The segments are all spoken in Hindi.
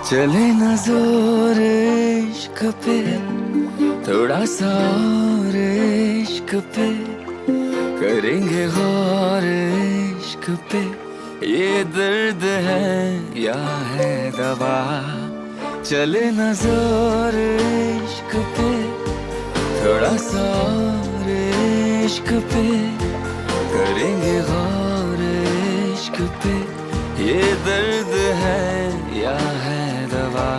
चले न जोर इश्क पे, थोड़ा सा और इश्क पे, करेंगे गौर इश्क पे। ये दर्द है या है दवा, चले न जोर इश्क पे, थोड़ा सा और इश्क पे, करेंगे गौर इश्क पे। ये दर्द है या है दवा,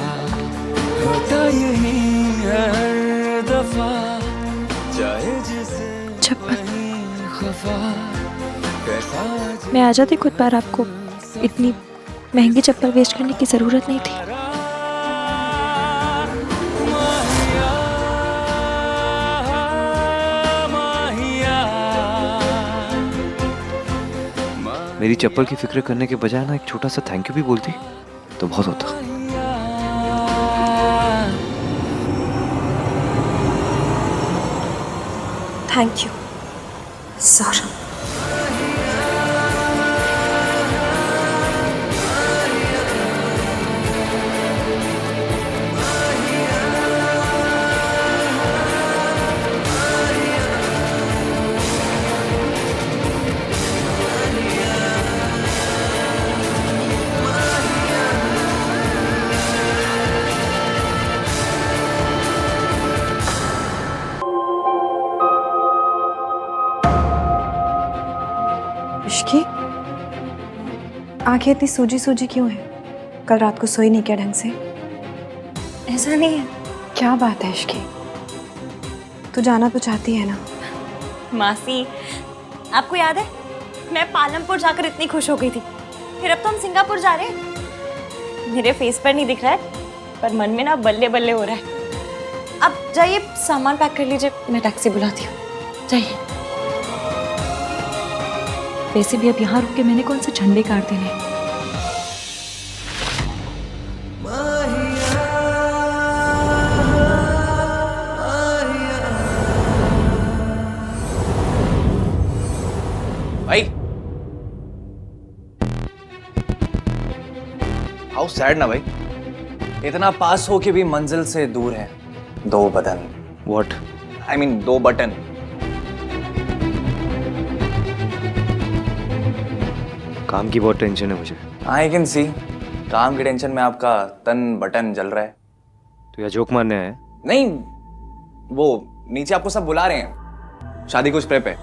होता यही है हर दफा, चाहे जिसे वही खफा। मैं आ जाती खुद बार, आपको इतनी महंगी चप्पल वेस्ट करने की ज़रूरत नहीं थी। मेरी चप्पल की फिक्र करने के बजाय ना एक छोटा सा थैंक यू भी बोलती तो बहुत होता। Thank you Saurabh. इश्की, आंखें इतनी सूजी सूजी क्यों है? कल रात को सोई नहीं क्या ढंग से? ऐसा नहीं है। क्या बात है इश्की? तू जाना तो चाहती है ना? मासी, आपको याद है मैं पालमपुर जाकर इतनी खुश हो गई थी, फिर अब तो हम सिंगापुर जा रहे हैं। मेरे फेस पर नहीं दिख रहा है पर मन में ना बल्ले बल्ले हो रहा है। अब जाइए सामान पैक कर लीजिए, मैं टैक्सी बुलाती हूँ। जाइए। वैसे भी अब यहाँ रुक के मैंने कौन से झंडे काट देने। भाई, हाउ सैड ना भाई, इतना पास हो के भी मंजिल से दूर है। दो बदन, What? I mean, दो बटन। काम की बहुत टेंशन है मुझे। आई कैन सी, काम की टेंशन में आपका तन बटन जल रहा है। तो यह जोक मारने आया है? नहीं, वो नीचे आपको सब बुला रहे हैं शादी कुछ पे।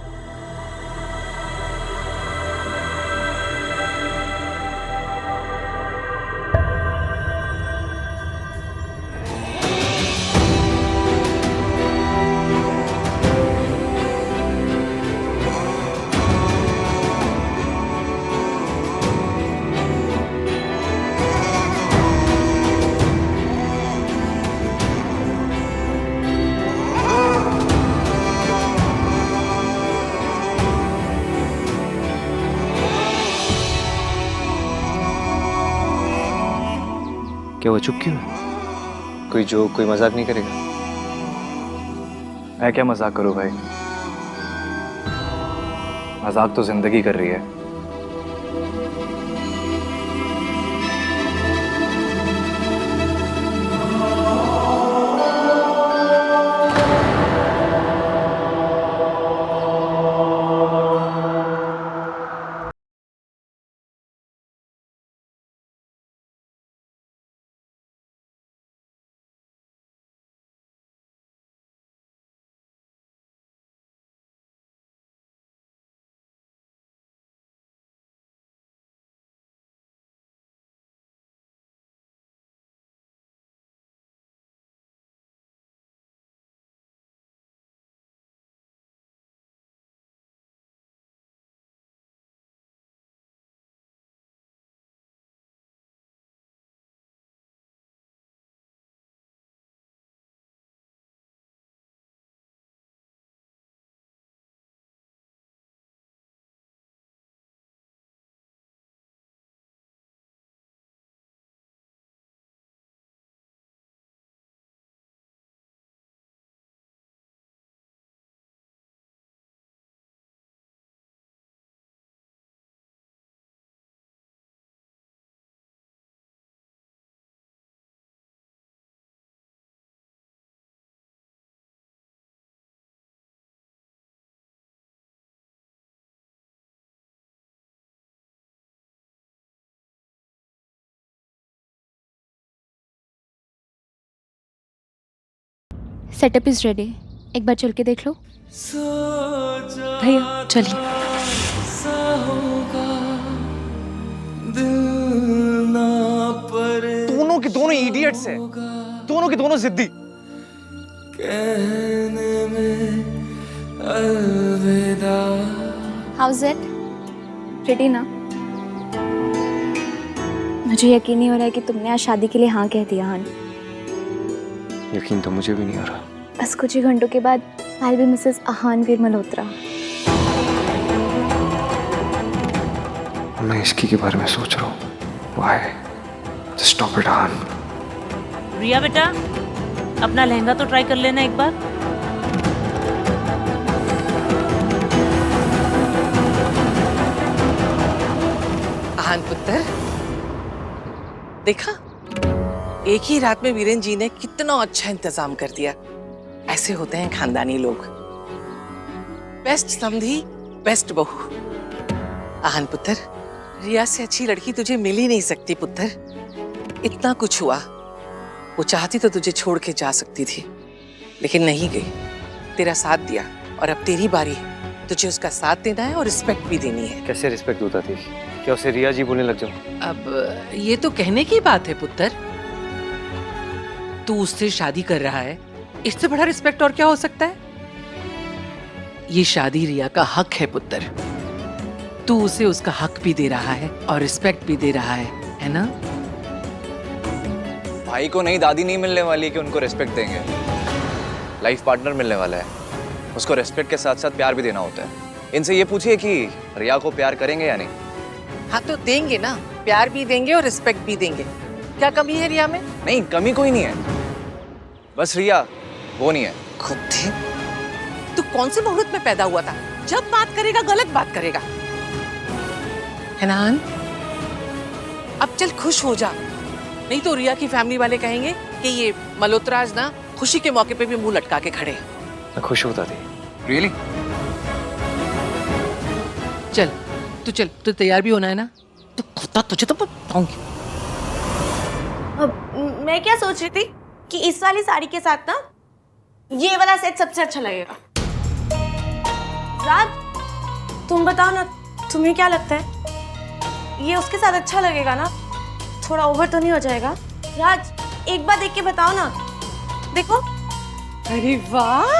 क्या वो चुप क्यों है? कोई जोक, कोई मजाक नहीं करेगा? मैं क्या मजाक करूं भाई, मजाक तो जिंदगी कर रही है। सेटअप इज रेडी, एक बार चल के देख लो। भैया चलिए। दोनों के दोनों इडियट्स हैं, दोनों के दोनों जिद्दी। House it? रेडी ना? मुझे यकीन नहीं हो रहा है कि तुमने आज शादी के लिए हाँ कह दिया। हाँ, यकीन तो मुझे भी नहीं हो रहा। बस कुछ ही घंटों के बाद आई बी मिसेस आहानवीर मल्होत्रा। मैं इसकी के बारे में सोच रहा हूँ। Why? Just stop it, आहान। रिया बेटा, अपना लहंगा तो ट्राई कर लेना एक बार। आहान पुत्र, देखा एक ही रात में वीरेन जी ने कितना अच्छा इंतजाम कर दिया। ऐसे होते हैं खानदानी लोग। बेस्ट समधी, बेस्ट बहू। आहान पुत्र, रिया से अच्छी लड़की तुझे मिल ही नहीं सकती पुत्र। इतना कुछ हुआ, वो चाहती तो तुझे छोड़ के जा सकती थी, लेकिन नहीं गई। तेरा साथ दिया और अब तेरी बारी है। तुझे उसका साथ देना है और रिस्पेक्ट भी देनी है। कैसे रिस्पेक्ट होता थी? क्या उसे रिया जी बोलने लग जाऊं? अब ये तो कहने की बात है पुत्र। तू उससे शादी कर रहा है, इससे बड़ा रिस्पेक्ट और क्या हो सकता है? ये शादी रिया का हक है पुत्र। तू उसे उसका हक भी दे रहा है और रिस्पेक्ट भी दे रहा है ना? भाई को नई दादी नहीं मिलने वाली कि उनको रिस्पेक्ट देंगे। लाइफ पार्टनर मिलने वाला है, उसको रिस्पेक्ट के साथ साथ प्यार भी देना होता है। इनसे ये पूछिए कि रिया को प्यार करेंगे या नहीं। हाँ तो देंगे ना, प्यार भी देंगे और रिस्पेक्ट भी देंगे। क्या कमी है रिया में? नहीं, कमी कोई नहीं है, बस रिया वो नहीं है। खुद थे। तू कौन से मुहूर्त में पैदा हुआ था? जब बात करेगा गलत बात करेगा, है ना? अब चल खुश हो जा, नहीं तो रिया की फैमिली वाले कहेंगे कि ये मल्होत्राज ना खुशी के मौके पे भी मुंह लटका के खड़े। मैं खुश होता थी। रियली? चल तू तैयार भी होना है ना? तो खुदा तुझे तो बताऊंगी। अब मैं क्या सोच रही थी कि इस वाली साड़ी के साथ ना ये वाला सेट सबसे अच्छा लगेगा। राज, तुम बताओ ना, तुम्हें क्या लगता है ये उसके साथ अच्छा लगेगा ना? थोड़ा ओवर तो नहीं हो जाएगा? राज, एक बार देख के बताओ ना। देखो। अरे वाह,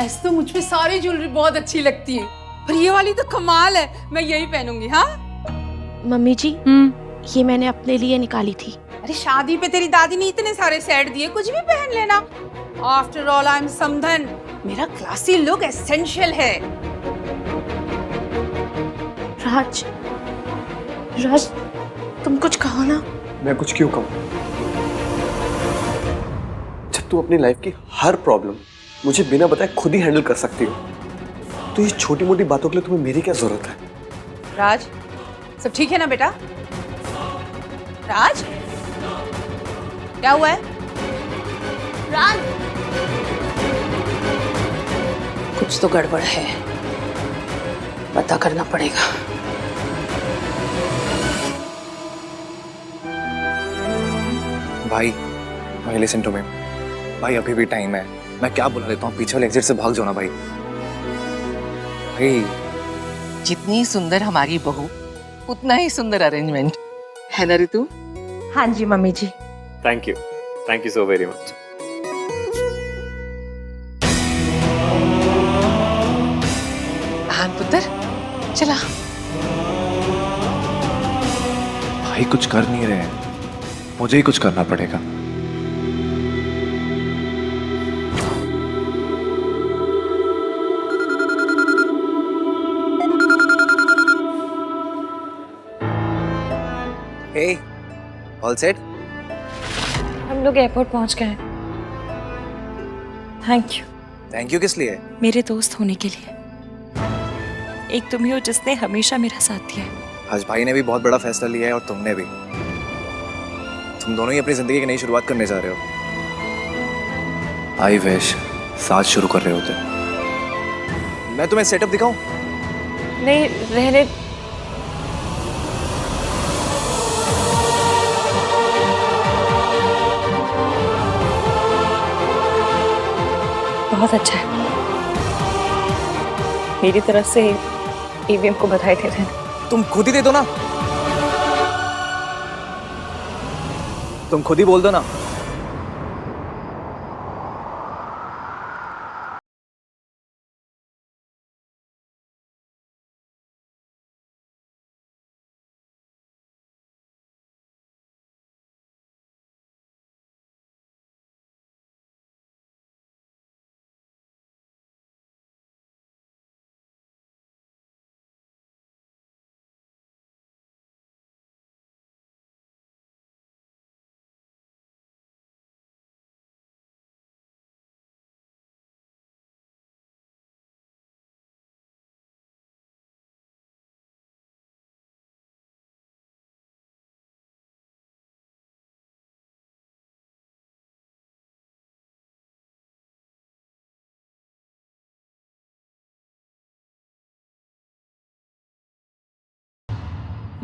ऐसे तो मुझ पे सारी ज्वेलरी बहुत अच्छी लगती है, पर ये वाली तो कमाल है। मैं यही पहनूंगी। हाँ मम्मी जी, ये मैंने अपने लिए निकाली थी। अरे शादी पे तेरी दादी ने इतने सारे सेट दिए, कुछ भी पहन लेना। आफ्टर ऑल आई एम समधन, मेरा क्लासी लुक एसेंशियल है। राज, तुम कुछ कहो ना। मैं कुछ क्यों कहूँ? जब तू अपनी लाइफ की हर प्रॉब्लम मुझे बिना बताए खुद ही हैंडल कर सकती हो, तो ये छोटी मोटी बातों के लिए तुम्हें मेरी क्या जरूरत है? राज, सब ठीक है ना बेटा? राज, क्या हुआ है? राज, कुछ तो गड़बड़ है, पता करना पड़ेगा। भाई लिसन टू मी भाई, अभी भी टाइम है। मैं क्या बुला लेता हूँ, पीछे वाले एग्जिट से भाग जाओ ना भाई। जितनी सुंदर हमारी बहू, उतना ही सुंदर अरेंजमेंट है ना ऋतु? हाँ जी मम्मी जी। Thank you so very much. Aahan पुत्र, चला। भाई कुछ कर नहीं रहे हैं, मुझे ही कुछ करना पड़ेगा। Hey, all set? हम लोग एयरपोर्ट पहुंच गए। Thank you. थैंक यू किस लिए? मेरे दोस्त होने के लिए। एक तुम ही हो जिसने हमेशा मेरा साथ दिया है। आज भाई ने भी बहुत बड़ा फैसला लिया है और तुमने भी। तुम दोनों ही अपनी जिंदगी की नई शुरुआत करने जा रहे हो। आई विश साथ शुरू कर रहे होते। मैं तुम्हें सेटअप दिखाऊं? नहीं, रहने। बहुत अच्छा है। मेरी तरफ से ईवीएम को बधाई दे देना। तुम खुद ही दे दो ना, तुम खुद ही बोल दो ना।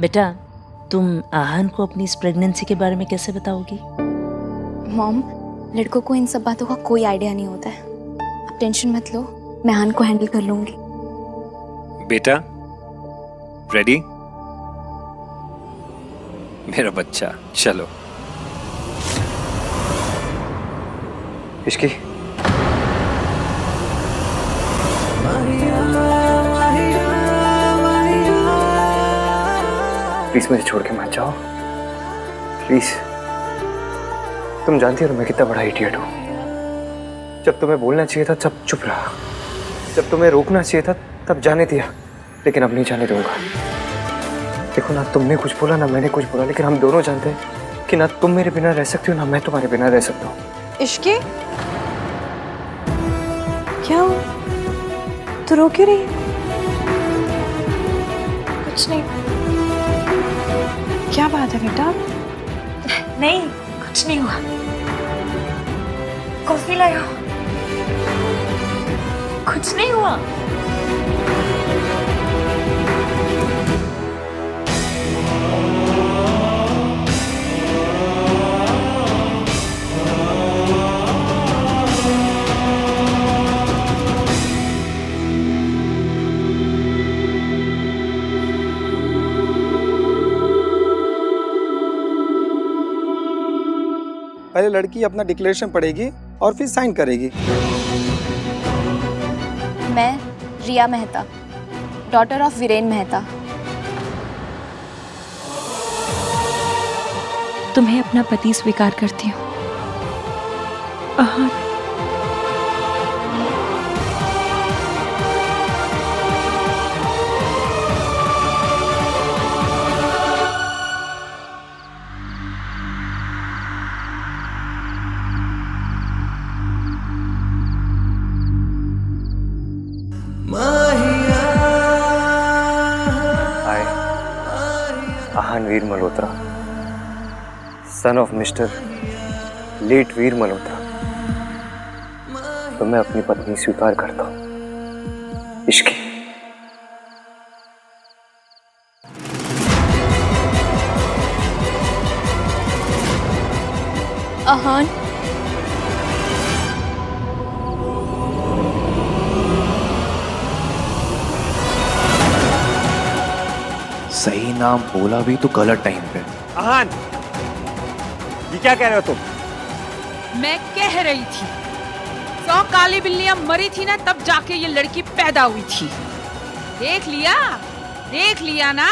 बेटा, तुम आहन को अपनी इस प्रेगनेंसी के बारे में कैसे बताओगी? मॉम, लड़कों को इन सब बातों का कोई आइडिया नहीं होता है। आप टेंशन मत लो, मैं आहन को हैंडल कर लूंगी। बेटा, रेडी? मेरा बच्चा, चलो। इश्की, प्लीज मुझे छोड़ के मत जाओ, प्लीज। तुम जानती हो मैं कितना बड़ा इडियट हूँ। जब तुम्हें बोलना चाहिए था तब चुप रहा, जब तुम्हें रोकना चाहिए था तब जाने दिया, लेकिन अब नहीं जाने दूंगा। देखो ना, तुमने कुछ बोला ना मैंने कुछ बोला, लेकिन हम दोनों जानते हैं कि ना तुम मेरे बिना रह सकती हो ना मैं तुम्हारे बिना रह सकता हूँ। इश्के, क्या हुआ? तू रो क्यों रही है? कुछ नहीं। क्या बात है बेटा? नहीं, कुछ नहीं हुआ। कॉफी लाया। कुछ नहीं हुआ। पहले लड़की अपना डिक्लेरेशन पढ़ेगी और फिर साइन करेगी। मैं रिया मेहता, डॉटर ऑफ वीरेन मेहता। तुम्हें अपना पति स्वीकार करती हूँ। Aahan, Aahan Veer Malhotra, son of mister late Veer Malhotra, तो मैं अपनी पत्नी स्वीकार करता हूँ। इश्की। आहन, सही नाम बोला भी तो गलत टाइम पे। आहन, ये क्या कह रहे हो तुम? मैं कह रही थी 100 काली बिल्लियां मरी थी ना, तब जाके ये लड़की पैदा हुई थी। देख लिया ना,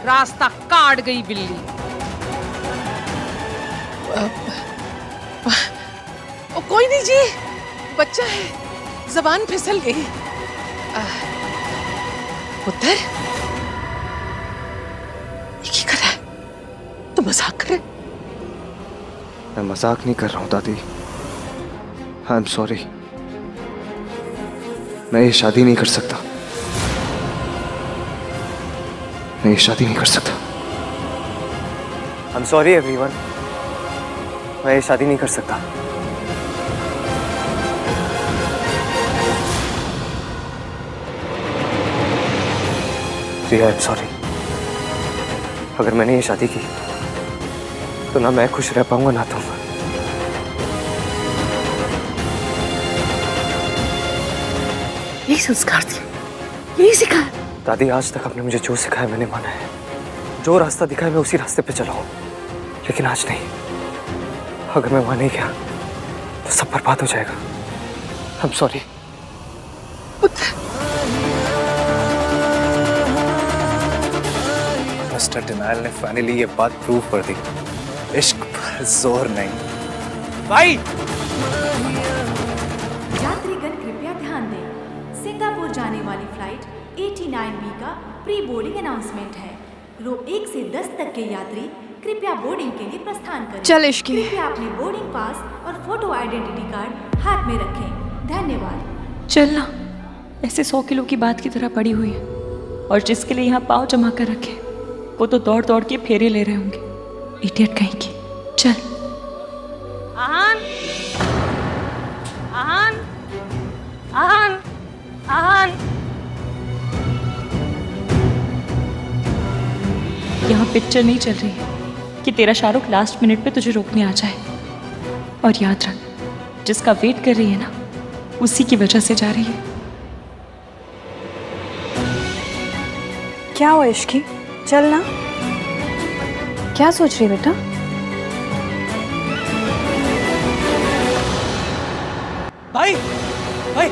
रास्ता काट गई बिल्ली। कोई नहीं जी, बच्चा है, जबान फिसल गई। पुत्र, ये क्या कर रहा है? तो मजाक कर रहे? मैं मजाक नहीं कर रहा हूँ दादी। आई एम सॉरी, मैं ये शादी नहीं कर सकता। मैं ये शादी नहीं कर सकता। आई एम सॉरी एवरीवन, मैं ये शादी नहीं कर सकता। रिया, आई एम सॉरी। अगर मैंने ये शादी की तो ना मैं खुश रह पाऊंगा ना तुम। यही संस्कार थे, यही सिखाया। दादी आज तक आपने मुझे जो सिखाया मैंने माना है, जो रास्ता दिखाया मैं उसी रास्ते पे चला हूं, लेकिन आज नहीं। अगर मैं वहां नहीं गया तो सब बर्बाद हो जाएगा। I'm sorry। मिस्टर डिनायल ने फाइनली ये बात प्रूव कर दी, इश्क पर जोर नहीं। भाई यात्रीगण कृपया ध्यान दें, सिंगापुर जाने वाली फ्लाइट 89B का प्री बोर्डिंग अनाउंसमेंट है। रो 1 से 10 तक के यात्री कृपया बोर्डिंग के लिए प्रस्थान करें। चल इश्की। कृपया अपने बोर्डिंग पास और फोटो आइडेंटिटी कार्ड हाथ में रखें। धन्यवाद। चलना, ऐसे 100 किलो की बात की तरह पड़ी हुई है, और जिसके लिए यहाँ पाँव जमा कर रखे वो तो दौड़ दौड़ के फेरे ले रहे होंगे। इडियट कहीं की। चल। आहान, आहान, आहान, आहान। यहाँ पिक्चर नहीं चल रही है कि तेरा शाहरुख लास्ट मिनट पे तुझे रोकने आ जाए। और याद रख, जिसका वेट कर रही है ना, उसी की वजह से जा रही है। क्या हुआ इश्की? चल ना। क्या सोच रही बेटा? भाई भाई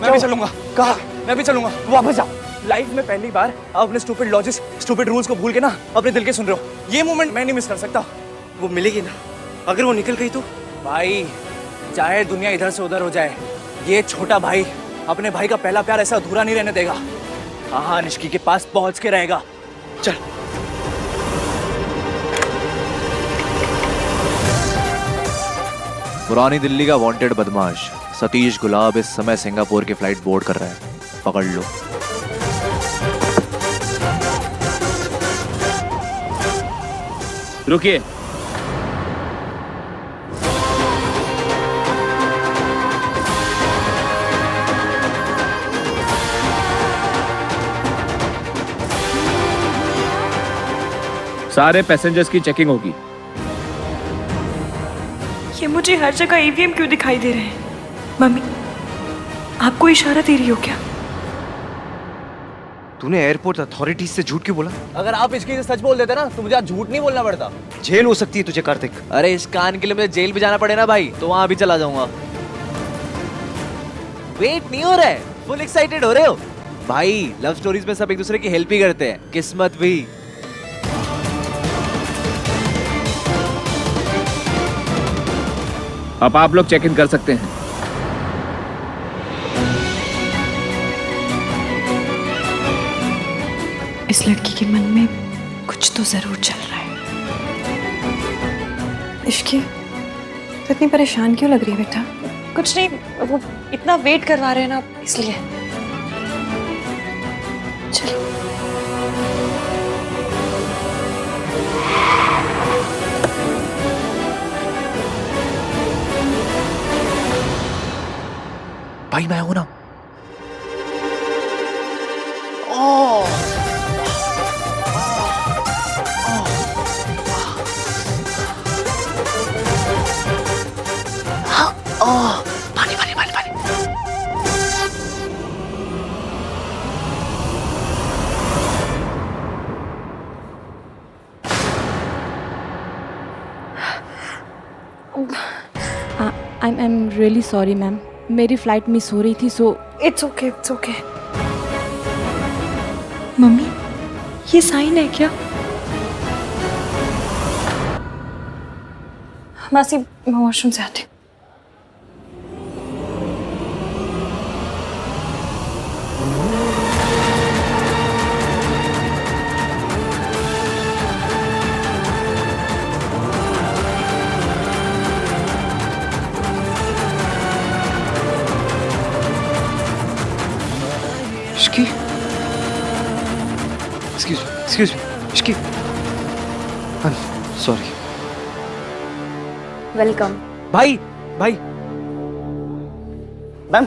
मैं भी चलूंगा। कहा? मैं भी चलूंगा। वापस जाओ। लाइफ में पहली बार आप अपने स्टूपिड लॉजिक्स, स्टूपिड रूल्स को भूल के ना अपने दिल के सुन रहे हो। ये मोमेंट मैं नहीं मिस कर सकता। वो मिलेगी ना, अगर वो निकल गई तो? भाई चाहे दुनिया इधर से उधर हो जाए, ये छोटा भाई अपने भाई का पहला प्यार ऐसा अधूरा नहीं रहने देगा। हाँ, निष्की के पास पहुंच के रहेगा। चल। पुरानी दिल्ली का वांटेड बदमाश सतीश गुलाब इस समय सिंगापुर की फ्लाइट बोर्ड कर रहा है। पकड़ लो। रुकिए। सारे पैसेंजर्स की चेकिंग होगी। ये मुझे हर जगह ईवीएम क्यों दिखाई दे रहे हैं? मम्मी, आपको इशारा दे रही हो क्या? तूने एयरपोर्ट अथॉरिटीज से झूठ क्यों बोला? अगर आप इसकी से सच बोल देते ना तो मुझे आज झूठ नहीं बोलना पड़ता। जेल हो सकती है तुझे कार्तिक। अरे इस कान के लिए मुझे जेल भी जाना पड़े ना भाई, तो वहां भी चला जाऊंगा। वेट नहीं हो रहा है, फुल एक्साइटेड हो रहे हो भाई। लव स्टोरीज में सब एक दूसरे की हेल्प ही करते हैं, किस्मत भी। अब आप लोग चेक इन कर सकते हैं। इस लड़की के मन में कुछ तो जरूर चल रहा है। इश्की, तो इतनी परेशान क्यों लग रही है बेटा? कुछ नहीं, वो इतना वेट करवा रहे हैं ना, इसलिए। चलो। भाई मैं हूं ना। पानी पानी पानी पानी। I'm really sorry मैम, मेरी फ्लाइट मिस हो रही थी, so it's okay, it's okay. Mummy, ये साइन है क्या? मासी, मैं वॉशरूम से आती हूँ। Ishki, excuse me, Ishki, I'm sorry। Welcome. भाई ma'am,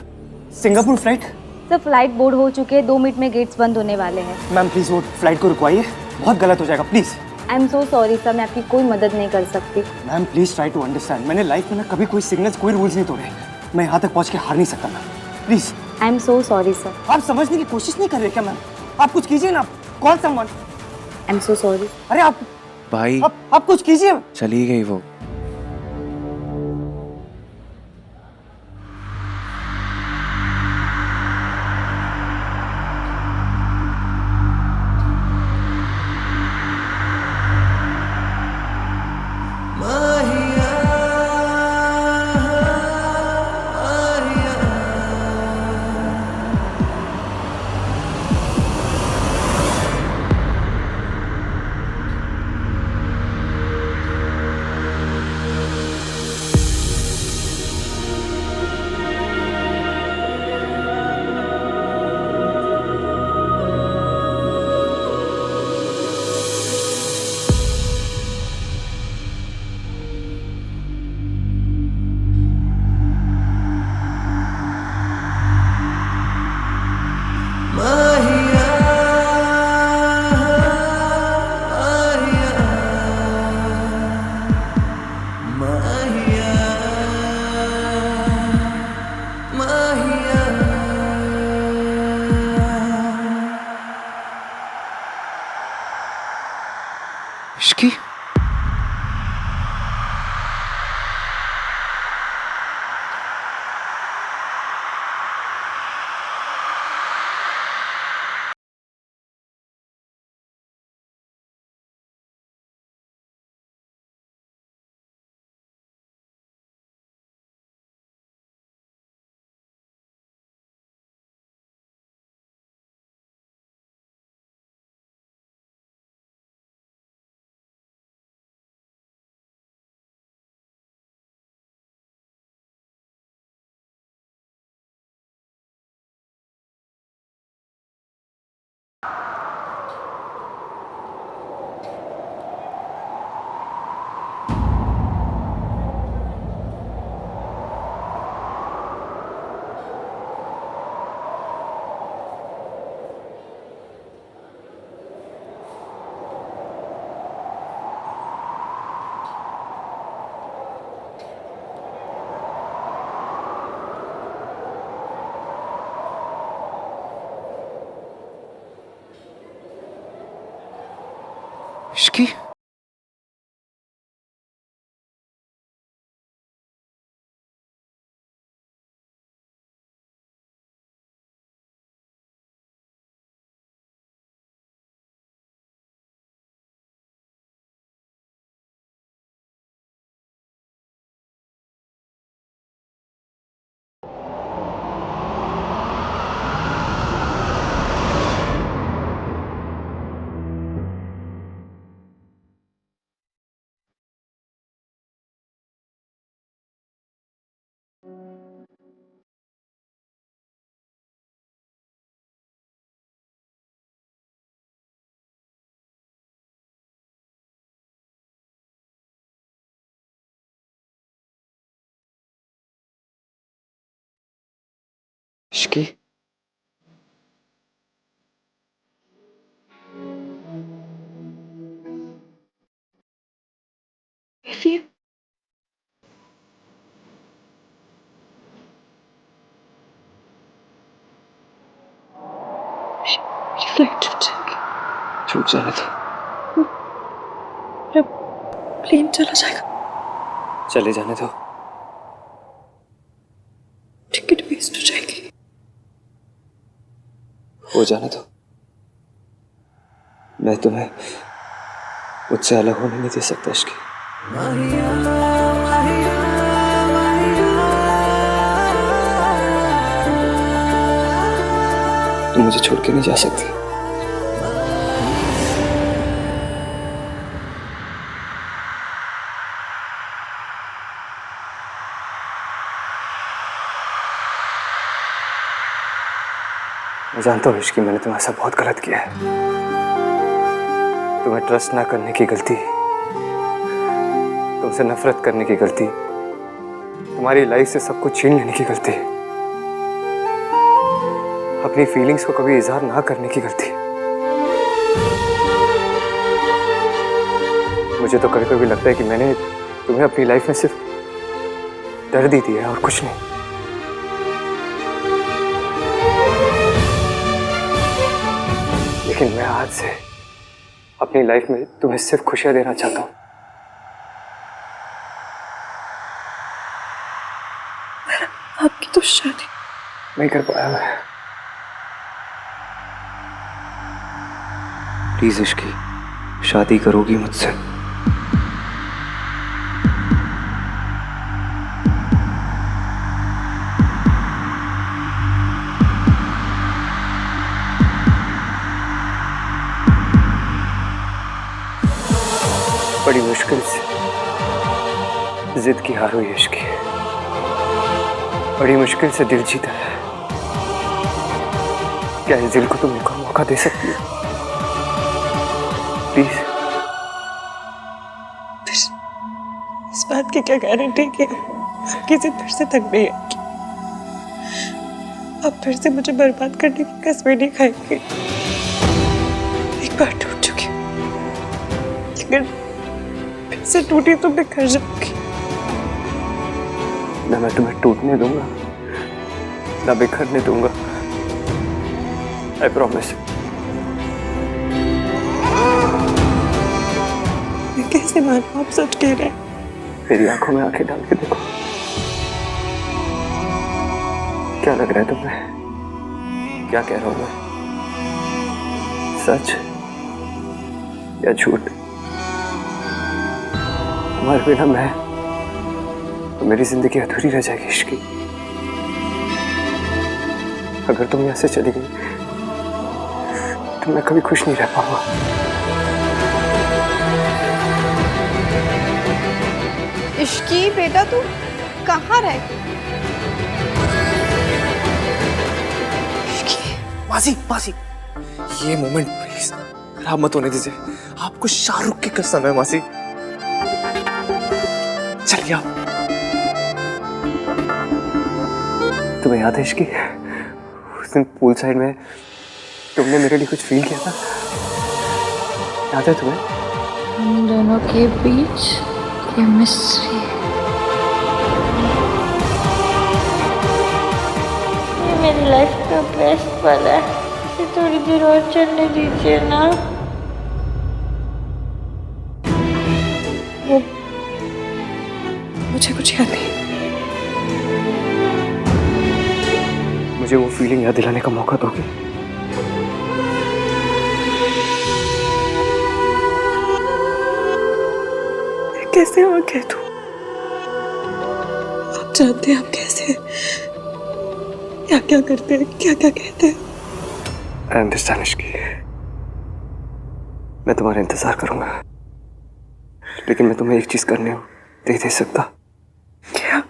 Singapore flight. Sir flight board हो चुके हैं, 2 मिनट में गेट्स बंद होने वाले हैं। मैम प्लीज वो फ्लाइट को रुकवाइए, बहुत गलत हो जाएगा please. I am so sorry sir, मैं आपकी कोई मदद नहीं कर सकती। Ma'am please try to understand. मैंने लाइफ में ना कभी कोई सिग्नल्स, कोई रूल्स नहीं तोड़े। मैं यहाँ तक पहुँच के हार नहीं सकता ma'am, please. I am so sorry sir. आप समझने की कोशिश नहीं कर रहे क्या मैम? आप कुछ कीजिए ना। कौन someone? I am so sorry. अरे आप भाई आप कुछ कीजिए। चली गई वो। इश्की इश्की इश्की छूट जाने दो। प्लेन चला जाएगा। चले जाने दो। टिकट वेस्ट हो जाएगी। हो जाने दो। मैं तुम्हें मुझसे अलग होने नहीं दे सकता इश्की। तुम मुझे छोड़ के नहीं जा सकती। मैं जानता हूँ इश्की, मैंने तुम्हारे साथ बहुत गलत किया है। तुम्हें ट्रस्ट ना करने की गलती, तुमसे नफरत करने की गलती, तुम्हारी लाइफ से सब कुछ छीन लेने की गलती, अपनी फीलिंग्स को कभी इजहार ना करने की गलती। मुझे तो कभी कभी लगता है कि मैंने तुम्हें अपनी लाइफ में सिर्फ दर्द ही दिया है और कुछ नहीं। लेकिन मैं आज से अपनी लाइफ में तुम्हें सिर्फ खुशियां देना चाहता हूँ। आपकी तो शादी नहीं कर पाया मैं। प्लीज इश्की, शादी करोगी मुझसे? बड़ी मुश्किल से जिद की हार हुई इश्की, बड़ी मुश्किल से दिल जीता है। क्या इस दिल को तुम एक और मौका दे सकती हो? प्लीज। इस बात की क्या गारंटी कि किसी फिर से थक नहीं है? अब फिर से मुझे बर्बाद करने की कसमें नहीं खाएंगे। एक बार टूट चुकी हूँ, लेकिन फिर से टूटी तो बिखर जाऊंगी। ना मैं तुम्हें टूटने दूंगा, ना बिखरने दूंगा। I promise. मैं कैसे मानूं आप सच कह रहे हैं? मेरी आंखों में आंखें डाल के देखो। क्या लग रहा है तुम्हें? क्या कह रहा हूं मैं? सच या झूठ? तुम्हारे बिना मैं तो मेरी जिंदगी अधूरी रह जाएगी इश्की। अगर तुम यहाँ से चली गई तो मैं कभी खुश नहीं रह पाऊंगा। इश्की बेटा तू कहाँ रह? मासी मासी, ये मोमेंट प्लीज खराब मत होने दीजिए। आपको शाहरुख की कसम है मासी। चलिए आप। तुम्हें याद है इश्की, उस दिन पूल साइड में तुमने मेरे लिए कुछ फील किया था? याद है तुम्हें? हम दोनों के बीच केमिस्ट्री। ये मेरी लाइफ का बेस्ट पल है, इसे थोड़ी देर और चलने दीजिए ना। वो मुझे कुछ याद नहीं। मुझे वो फीलिंग याद दिलाने का मौका दोगे? कैसे और कह दूं? आप जानते हैं हम कैसे क्या क्या करते हैं, क्या क्या कहते हैं। आई अंडरस्टैंड इश्की, मैं तुम्हारा इंतजार करूंगा, लेकिन मैं तुम्हें एक चीज करने दे सकता। क्या?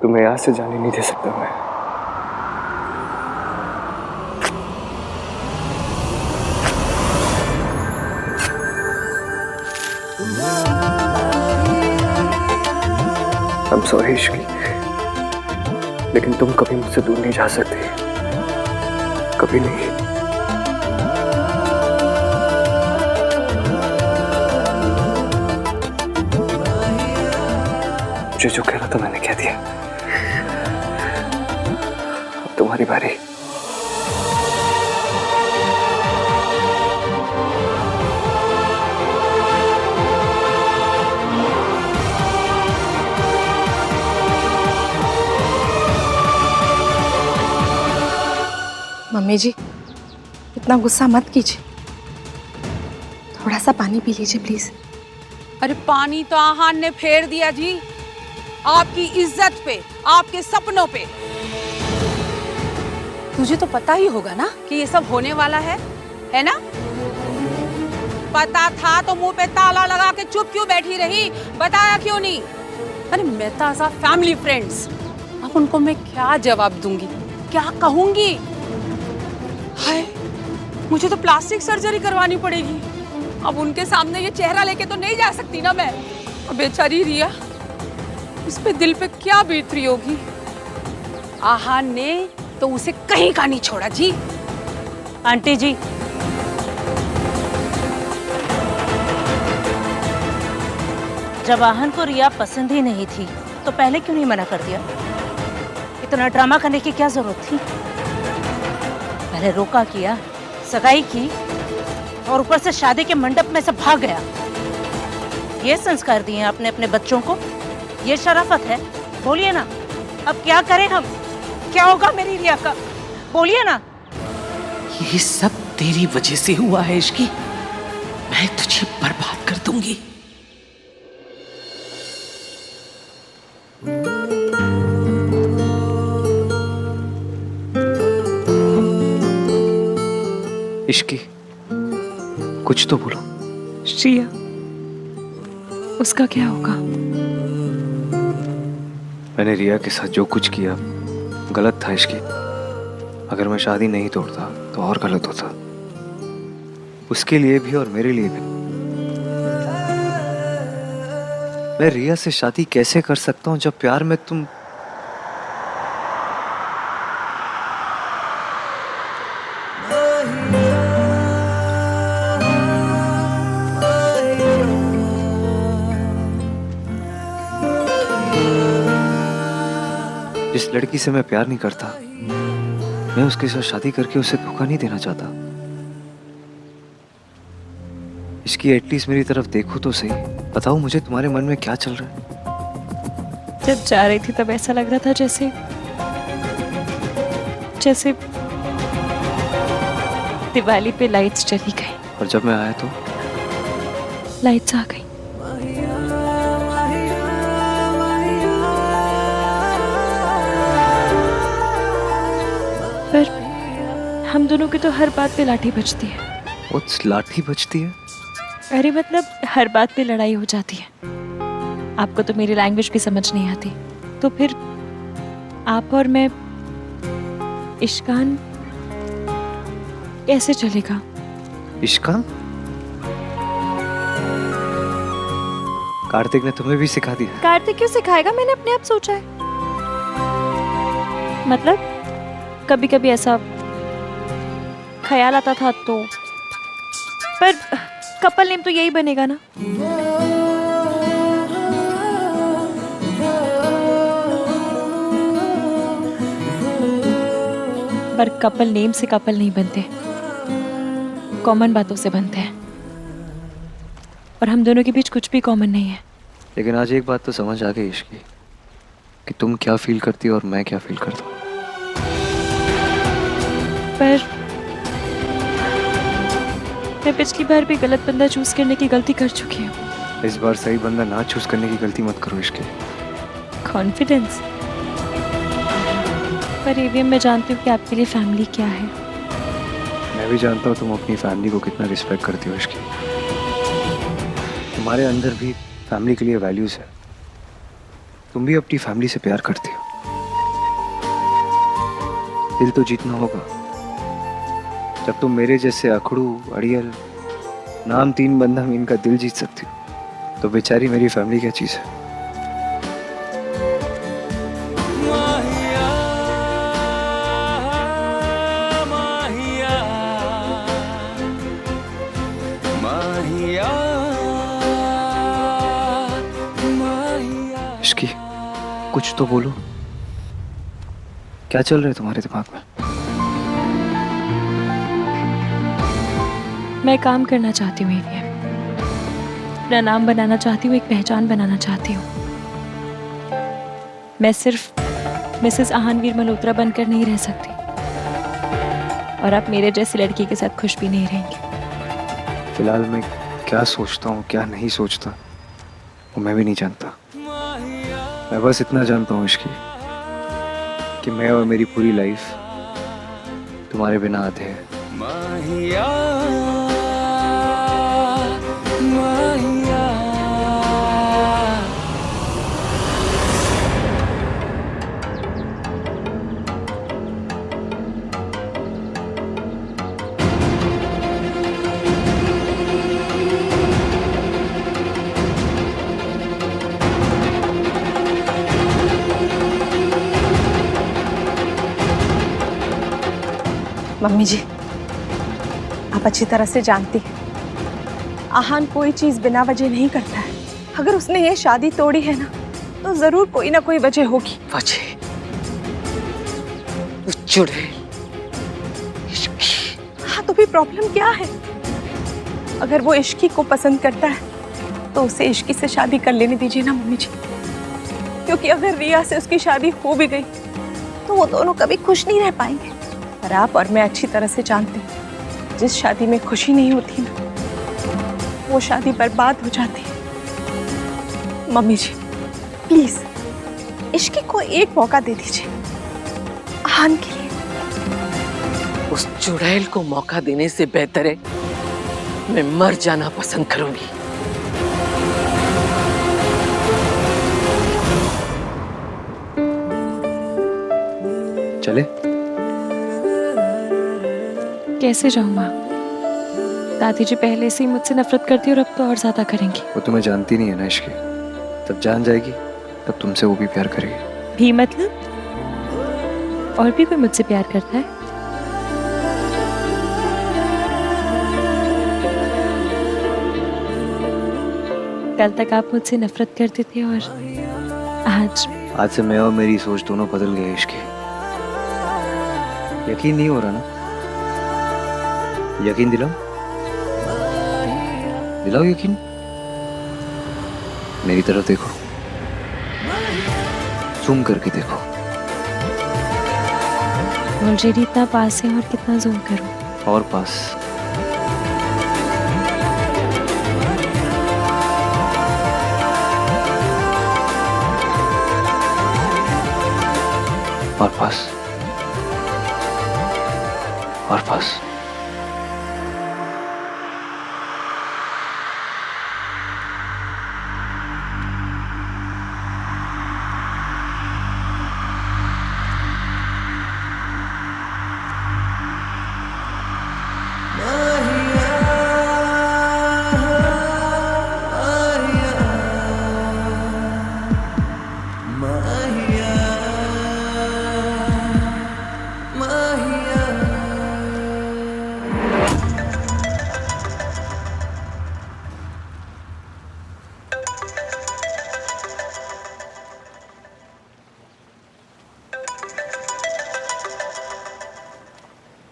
तुम्हें यहाँ से जाने नहीं दे सकता मैं। I'm sorry इश्की, लेकिन तुम कभी मुझसे दूर नहीं जा सकती, कभी नहीं। मुझे जो कहना था मैंने कह दिया, अब तुम्हारी बारी। मम्मी जी, इतना गुस्सा मत कीजिए, थोड़ा सा पानी पी लीजिए प्लीज। अरे पानी तो आहान ने फेर दिया जी, आपकी इज्जत पे, आपके सपनों पे। तुझे तो पता ही होगा ना कि ये सब होने वाला है ना? पता था तो मुंह पे ताला लगा के चुप क्यों बैठी रही? बताया क्यों नहीं? अरे मेहता सा फैमिली फ्रेंड्स, अब उनको मैं क्या जवाब दूंगी, क्या कहूंगी? हाय, मुझे तो प्लास्टिक सर्जरी करवानी पड़ेगी। अब उनके सामने ये चेहरा लेके तो नहीं जा सकती ना मैं। अब बेचारी रिया, उस पे दिल पे क्या बीत रही होगी। आहान ने तो उसे कहीं का नहीं छोड़ा जी। आंटी जी, जब आहन को रिया पसंद ही नहीं थी तो पहले क्यों नहीं मना कर दिया? इतना ड्रामा करने की क्या जरूरत थी? पहले रोका किया, सगाई की और ऊपर से शादी के मंडप में से भाग गया। ये संस्कार दिए आपने अपने बच्चों को? ये शराफत है? बोलिए ना, अब क्या करें हम? क्या होगा मेरी रिया का? बोलिए ना। ये सब तेरी वजह से हुआ है इश्की। मैं तुझे बर्बाद कर दूंगी। इश्की, कुछ तो बोलो। श्रिया, उसका क्या होगा? मैंने रिया के साथ जो कुछ किया गलत था इश्की। अगर मैं शादी नहीं तोड़ता तो और गलत होता, उसके लिए भी और मेरे लिए भी। मैं रिया से शादी कैसे कर सकता हूँ जब प्यार में तुम जिस लड़की से मैं प्यार नहीं करता, मैं उसके साथ शादी करके उसे धोखा नहीं देना चाहता। इसकी एटलीस्ट मेरी तरफ देखो तो सही। बताओ मुझे तुम्हारे मन में क्या चल रहा है? जब जा रही थी तब ऐसा लग रहा था जैसे जैसे दिवाली पे लाइट्स चली गई और जब मैं आया तो लाइट्स आ गई। पर हम दोनों की तो हर बात पे लाठी बजती है। उस लाठी बजती है? अरे मतलब हर बात पे लड़ाई हो जाती है। आपको तो मेरी लैंग्वेज भी समझ नहीं आती, तो फिर आप और मैं इश्कान कैसे चलेगा? इश्कान? कार्तिक ने तुम्हें भी सिखा दिया? कार्तिक क्यों सिखाएगा? मैंने अपने आप सोचा है। मतलब कभी कभी ऐसा ख्याल आता था तो, पर कपल नेम तो यही बनेगा ना। पर कपल नेम से कपल नहीं बनते, कॉमन बातों से बनते हैं, और हम दोनों के बीच कुछ भी कॉमन नहीं है। लेकिन आज एक बात तो समझ आ गई इश्की, कि तुम क्या फील करती हो और मैं क्या फील करता हूँ। पर मैं पिछली बार भी गलत बंदा चूज करने की गलती कर चुकी हूँ। इस बार सही बंदा ना चूज करने की गलती मत करो इश्की। कॉन्फिडेंस। पर एवीएम मैं जानती हूँ कि आपके लिए फैमिली क्या है। मैं भी जानता हूँ तुम अपनी फैमिली को कितना रिस्पेक्ट करती हो इश्की। तुम्हारे अंदर भी फैमिली के लिए वैल्यूज है। तुम भी अपनी फैमिली से प्यार करती हो। दिल तो जीतना होगा। जब तुम मेरे जैसे अखड़ू, अड़ियल, नाम तीन बंदा में इनका दिल जीत सकती हो, तो बेचारी मेरी फैमिली क्या चीज है। इश्की, कुछ तो बोलो। क्या चल रहा है तुम्हारे दिमाग में? मैं काम करना चाहती हूँ एवीएम। अपना नाम बनाना चाहती हूँ, एक पहचान बनाना चाहती हूँ। मैं सिर्फ मिसेस आहानवीर मल्होत्रा बनकर नहीं रह सकती, और आप मेरे जैसी लड़की के साथ खुश भी नहीं रहेंगे। फिलहाल मैं क्या सोचता हूँ क्या नहीं सोचता वो मैं भी नहीं जानता। मैं बस इतना जानता हूँ इश्की, कि मैं और मेरी पूरी लाइफ तुम्हारे बिना आधे है। मम्मी जी, आप अच्छी तरह से जानती हैं आहान कोई चीज बिना वजह नहीं करता है। अगर उसने ये शादी तोड़ी है ना, तो जरूर कोई ना कोई वजह होगी। वजह? चुड़ैल। हाँ तो भी प्रॉब्लम क्या है? अगर वो इश्की को पसंद करता है तो उसे इश्की से शादी कर लेने दीजिए ना मम्मी जी, क्योंकि अगर रिया से उसकी शादी हो भी गई तो वो दोनों कभी खुश नहीं रह पाएंगे। और आप और मैं अच्छी तरह से जानते हैं जिस शादी में खुशी नहीं होती ना वो शादी बर्बाद हो जाती है। मम्मी जी प्लीज इश्की को एक मौका दे दीजिए आहान के लिए। उस चुड़ैल को मौका देने से बेहतर है मैं मर जाना पसंद करूंगी। चले? कैसे जाऊं माँ? दादी जी पहले से ही मुझसे नफरत करती और अब तो और ज्यादा करेंगी। वो तुम्हें जानती नहीं है ना इश्की, तब जान जाएगी तब तुमसे वो भी प्यार करेगी। भी मतलब? और भी कोई मुझसे प्यार करता है? कल तक आप मुझसे नफरत करते थे और आज से मैं और मेरी सोच दोनों बदल गए इश्की। यकीन नहीं हो रहा ना? यकीन दिलाओ, दिलाओ यकीन। मेरी तरफ देखो, जूम करके देखो। ऑलरेडी इतना पास है और कितना जूम करूं? और पास। और पास। और पास।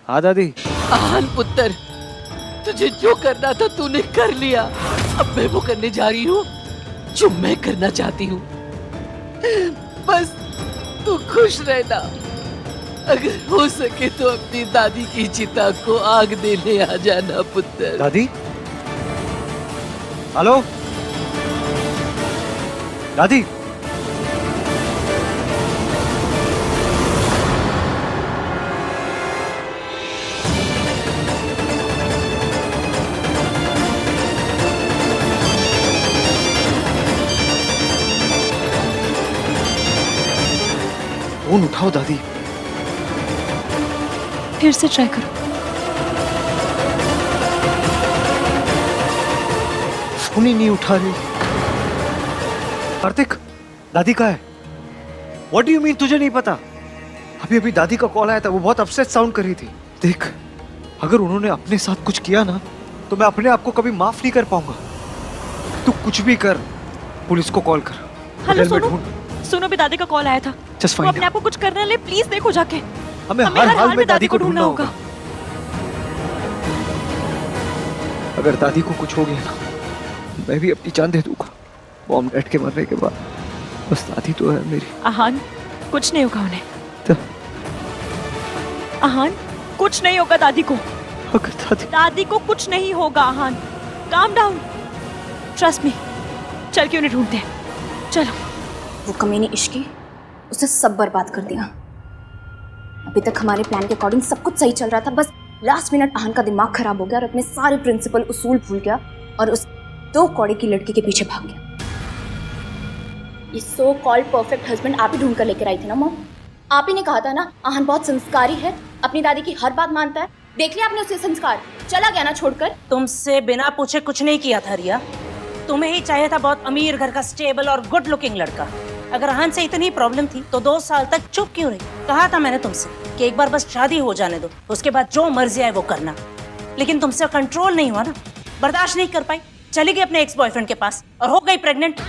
हाँ दादी। आहान पुत्र, तुझे जो करना था तूने कर लिया। अब मैं वो करने जा रही हूँ जो मैं करना चाहती हूँ। बस तू खुश रहना। अगर हो सके तो अपनी दादी की चिता को आग देने आ जाना पुत्र। दादी? हेलो दादी? फोन उठाओ दादी। फिर से ट्राई करो। फोन ही नहीं उठा रही। कार्तिक, दादी कहाँ है? What do you mean तुझे नहीं पता? अभी अभी दादी का कॉल आया था, वो बहुत अपसेट साउंड कर रही थी। देख, अगर उन्होंने अपने साथ कुछ किया ना तो मैं अपने आप को कभी माफ नहीं कर पाऊंगा। तू कुछ भी कर, पुलिस को कॉल कर। हेलो सोनू, सुनो भी दादी का कॉल आया था। Just वो find अपने आप को कुछ करने ले, प्लीज देखो जाके। हमें हर हाल में दादी को ढूंढना होगा। अगर दादी को कुछ हो गया ना, मैं भी अपनी जान दे दूंगा। बॉम्ब डैड के मरने के बाद बस दादी तो है मेरी। आहान, कुछ नहीं होगा उन्हें। तो? आहान, कुछ नहीं होगा दादी को। अगर दादी को कुछ नहीं होगा आहान। Calm down, trust me. चल के उन्हें ढूंढते हैं, चलो। वो कमीनी इश्की, उसने सब बर्बाद कर दिया। अभी तक हमारे प्लान के अकॉर्डिंग सब कुछ सही चल रहा था, बस लास्ट मिनट आहान का दिमाग खराब हो गया और अपने सारे प्रिंसिपल उसूल भूल गया और उस 2 कौड़े की लड़की के पीछे भाग गया। ये सो कॉल्ड परफेक्ट हस्बैंड आप ही ढूंढ कर लेकर आई थी ना मॉम? आप ही ने कहा था ना आहान बहुत संस्कारी है, अपनी दादी की हर बात मानता है। देख लिया आपने उसे संस्कार, चला गया ना छोड़कर। तुमसे बिना पूछे कुछ नहीं किया था रिया। तुम्हें ही चाहिए था बहुत अमीर घर का स्टेबल और गुड लुकिंग लड़का। अगर आहान से इतनी प्रॉब्लम थी तो 2 साल तक चुप क्यों रही? कहा था मैंने तुमसे कि एक बार बस शादी हो जाने दो, उसके बाद जो मर्जी आए वो करना। लेकिन तुमसे कंट्रोल नहीं हुआ ना, बर्दाश्त नहीं कर पाई, चली गई अपने एक्स बॉयफ्रेंड के पास और हो गई प्रेग्नेंट।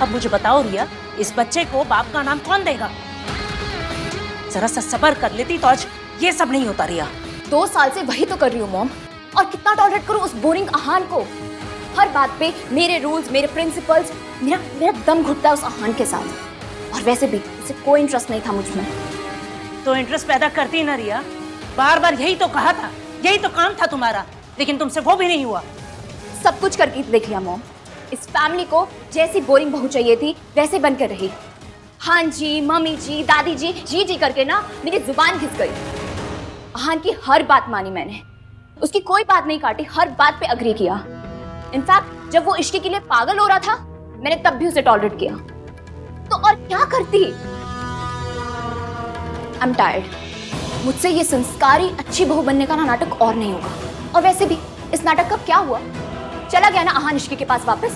अब मुझे बताओ रिया, इस बच्चे को बाप का नाम कौन देगा? जरा सा सब्र कर लेती तो आज ये सब नहीं होता रिया। 2 साल से वही तो कर रही हूँ मॉम, और कितना टॉलरेट करूँ उस बोरिंग आहान को। हर बात पे मेरे रूल्स, मेरे प्रिंसिपल्स, मेरा दम घुटता है उस आहान के साथ। और वैसे भी उसे कोई इंटरेस्ट नहीं था मुझ में। तो इंटरेस्ट पैदा करती ना रिया, बार बार यही तो कहा था, यही तो काम था तुम्हारा, लेकिन तुमसे वो भी नहीं हुआ। सब कुछ करके देख लिया मॉम। इस फैमिली को जैसी बोरिंग बहू चाहिए थी वैसे बनकर रही। हाँ जी, मम्मी जी, दादी जी, जी जी करके ना मेरी जुबान घिस गई। आहान की हर बात मानी मैंने, उसकी कोई बात नहीं काटी, हर बात पे अग्री किया। इनफैक्ट जब वो इश्क के लिए पागल हो रहा था मैंने तब भी उसे टॉलरेट किया। तो और क्या करती? I am tired. मुझसे ये संस्कारी अच्छी बहू बनने का ना नाटक और नहीं होगा। और वैसे भी इस नाटक का क्या हुआ? चला गया ना आहान इश्क के पास वापस।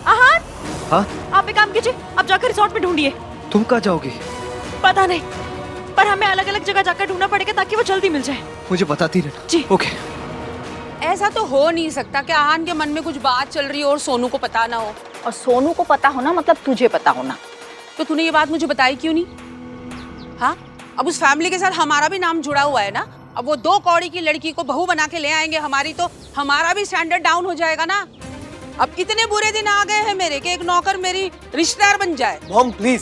आहान, हाँ? आप एक काम कीजिए, आप जाकर रिसोर्ट में ढूंढिए। तुम कहाँ जाओगी? पता नहीं, पर हमें अलग अलग जगह जाकर ढूंढना पड़ेगा ताकि वो जल्दी मिल जाए। मुझे बताती रहना। जी। ओके। ऐसा तो हो नहीं सकता कि आहान के मन में कुछ बात चल रही हो और सोनू को पता ना हो। और सोनू को पता होना मतलब तुझे पता होना। तो तूने ये बात मुझे बताई क्यों नहीं? हाँ, अब उस फैमिली के साथ हमारा भी नाम जुड़ा हुआ है ना। अब वो 2 कौड़ी की लड़की को बहू बना के ले आएंगे हमारी, तो हमारा भी स्टैंडर्ड डाउन हो जाएगा ना। अब इतने बुरे दिन आ गए हैं मेरे कि एक नौकर मेरी रिश्तेदार बन जाए। मॉम प्लीज,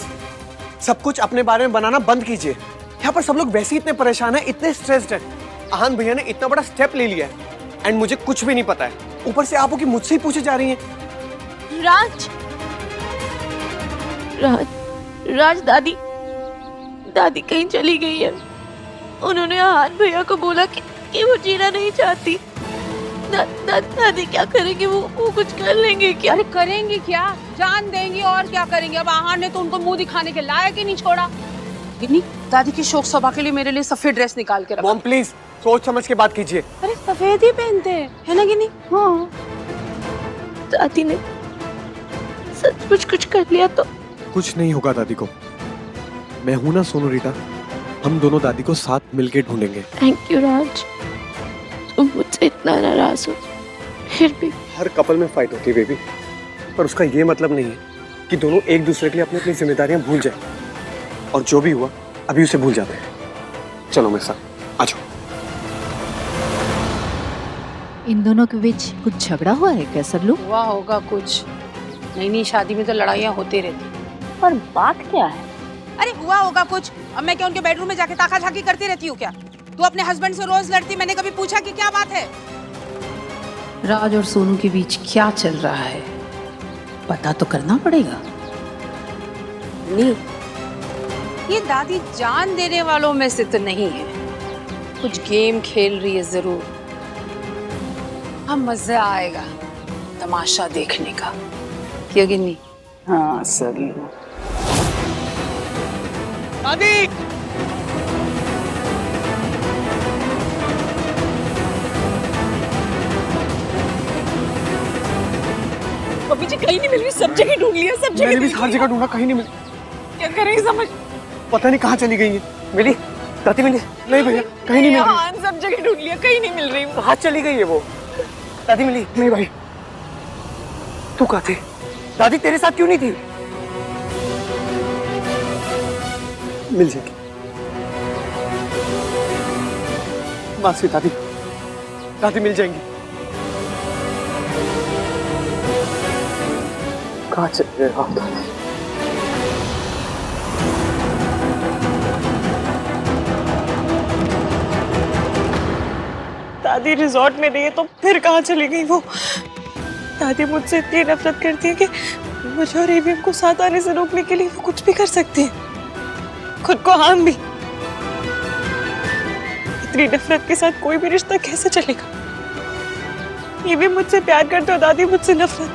सब कुछ अपने बारे में बनाना बंद कीजिए। यहाँ पर सब लोग वैसे ही इतने परेशान हैं, इतने स्ट्रेस्ड हैं। आहान भैया ने इतना बड़ा स्टेप ले लिया है एंड मुझे कुछ भी नहीं पता है। ऊपर से आप हो कि मुझसे ही पूछे जा रही हैं। राज दादी कहीं चली गई है। उन्होंने आहान भैया को बोला कि वो जीना नहीं चाहती। दादी क्या करेंगे? वो कुछ कर लेंगे क्या? अरे करेंगे क्या, जान देंगी और क्या करेंगे। अब आहान ने तो उनको मुंह दिखाने के लायक ही नहीं छोड़ा। गिन्नी, दादी की शोक सभा के लिए मेरे लिए सफेद ड्रेस निकाल के रखा। मॉम प्लीज सोच समझ के बात कीजिए। अरे सफेद ही पहनते हैं, है ना गिन्नी? हाँ। दादी ने सच कुछ कर लिया तो कुछ नहीं होगा दादी को। मैं हूं ना सोनू रीटा, हम दोनों दादी को साथ मिलके ढूंढेंगे। थैंक यू राज, तुम मुझसे इतना नाराज हो फिर भी। हर कपल में फाइट होती है बेबी, पर उसका ये मतलब नहीं है कि दोनों एक दूसरे के लिए अपनी अपनी जिम्मेदारियां भूल जाए। और जो भी हुआ अभी उसे भूल जाते हैं। चलो मेरे साथ आ जाओ। इन दोनों के बीच कुछ झगड़ा हुआ है क्या सल्लू? हुआ होगा कुछ। नई शादी में तो लड़ाइयाँ होती रहती। पर बात क्या है? अरे हुआ होगा कुछ। अब मैं क्या उनके बेडरूम में जाके ताका झाकी करती रहती हूँ क्या? तू अपने हस्बैंड से रोज लड़ती, मैंने कभी पूछा कि क्या बात है? राज और सोनू के बीच क्या चल रहा है पता तो करना पड़ेगा। नहीं, ये दादी जान देने वालों में से तो नहीं है। कुछ गेम खेल रही है जरूर। हम मजा आएगा तमाशा देखने का, क्यों गिन्नी? हाँ सल्लू। दादी! मम्मी जी कहीं नहीं मिल रही, सब जगह ढूंढ लिया, सब जगह। मैंने भी हर जगह ढूंढा, कहीं नहीं मिली। क्या करें समझ? पता नहीं कहाँ चली गई है। मिली? दादी मिली? नहीं भैया, कहीं नहीं मिल रही। हाँ, सब जगह ढूंढ लिया, कहीं नहीं मिल रही। कहाँ चली गई है वो? दादी मिली? नहीं भाई। तू कहाँ थी? दादी तेरे साथ क्यों नहीं थी? मिल जाएगी। मासी दादी, दादी मिल जाएंगी। कहाँ चले गए आप दादी? दादी रिजॉर्ट में नहीं है तो फिर कहाँ चली गई वो? दादी मुझसे इतनी नफरत करती है कि मुझे और एवीएम को साथ आने से रोकने के लिए वो कुछ भी कर सकती है, खुद को हम भी। इतनी नफरत के साथ कोई भी रिश्ता कैसे चलेगा? एवीएम मुझसे प्यार करते और दादी मुझसे नफरत,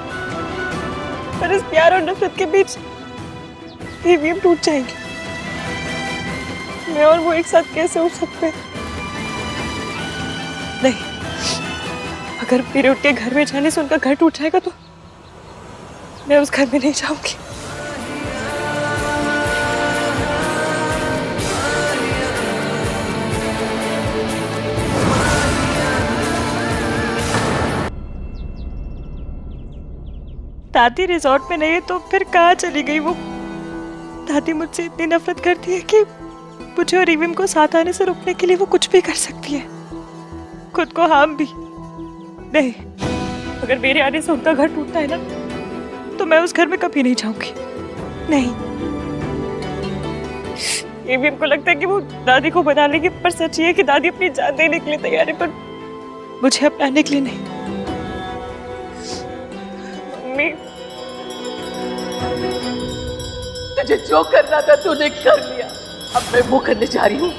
पर इस प्यार और नफरत के बीच एवीएम टूट जाएंगे। मैं और वो एक साथ कैसे हो सकते हैं? नहीं, अगर मेरे उठ के घर में जाने से उनका घर टूट जाएगा तो मैं उस घर में नहीं जाऊंगी। दादी रिजॉर्ट में नहीं है तो फिर कहाँ चली गई वो? दादी मुझसे इतनी नफरत करती है कि मुझे और रिविम को साथ आने से रोकने के लिए वो कुछ भी कर सकती है, खुद को हार्म भी। नहीं, अगर मेरे आने से उनका घर टूटता है ना तो मैं उस घर में कभी नहीं जाऊंगी। नहीं, रिविम को लगता है कि वो दादी को बना लेगी, पर सच ये है कि दादी अपनी जान देने के लिए तैयार है, पर मुझे अपनाने के लिए नहीं। मम्मी, तुझे जो करना था तूने कर लिया। अब मैं वो करने जा रही हूँ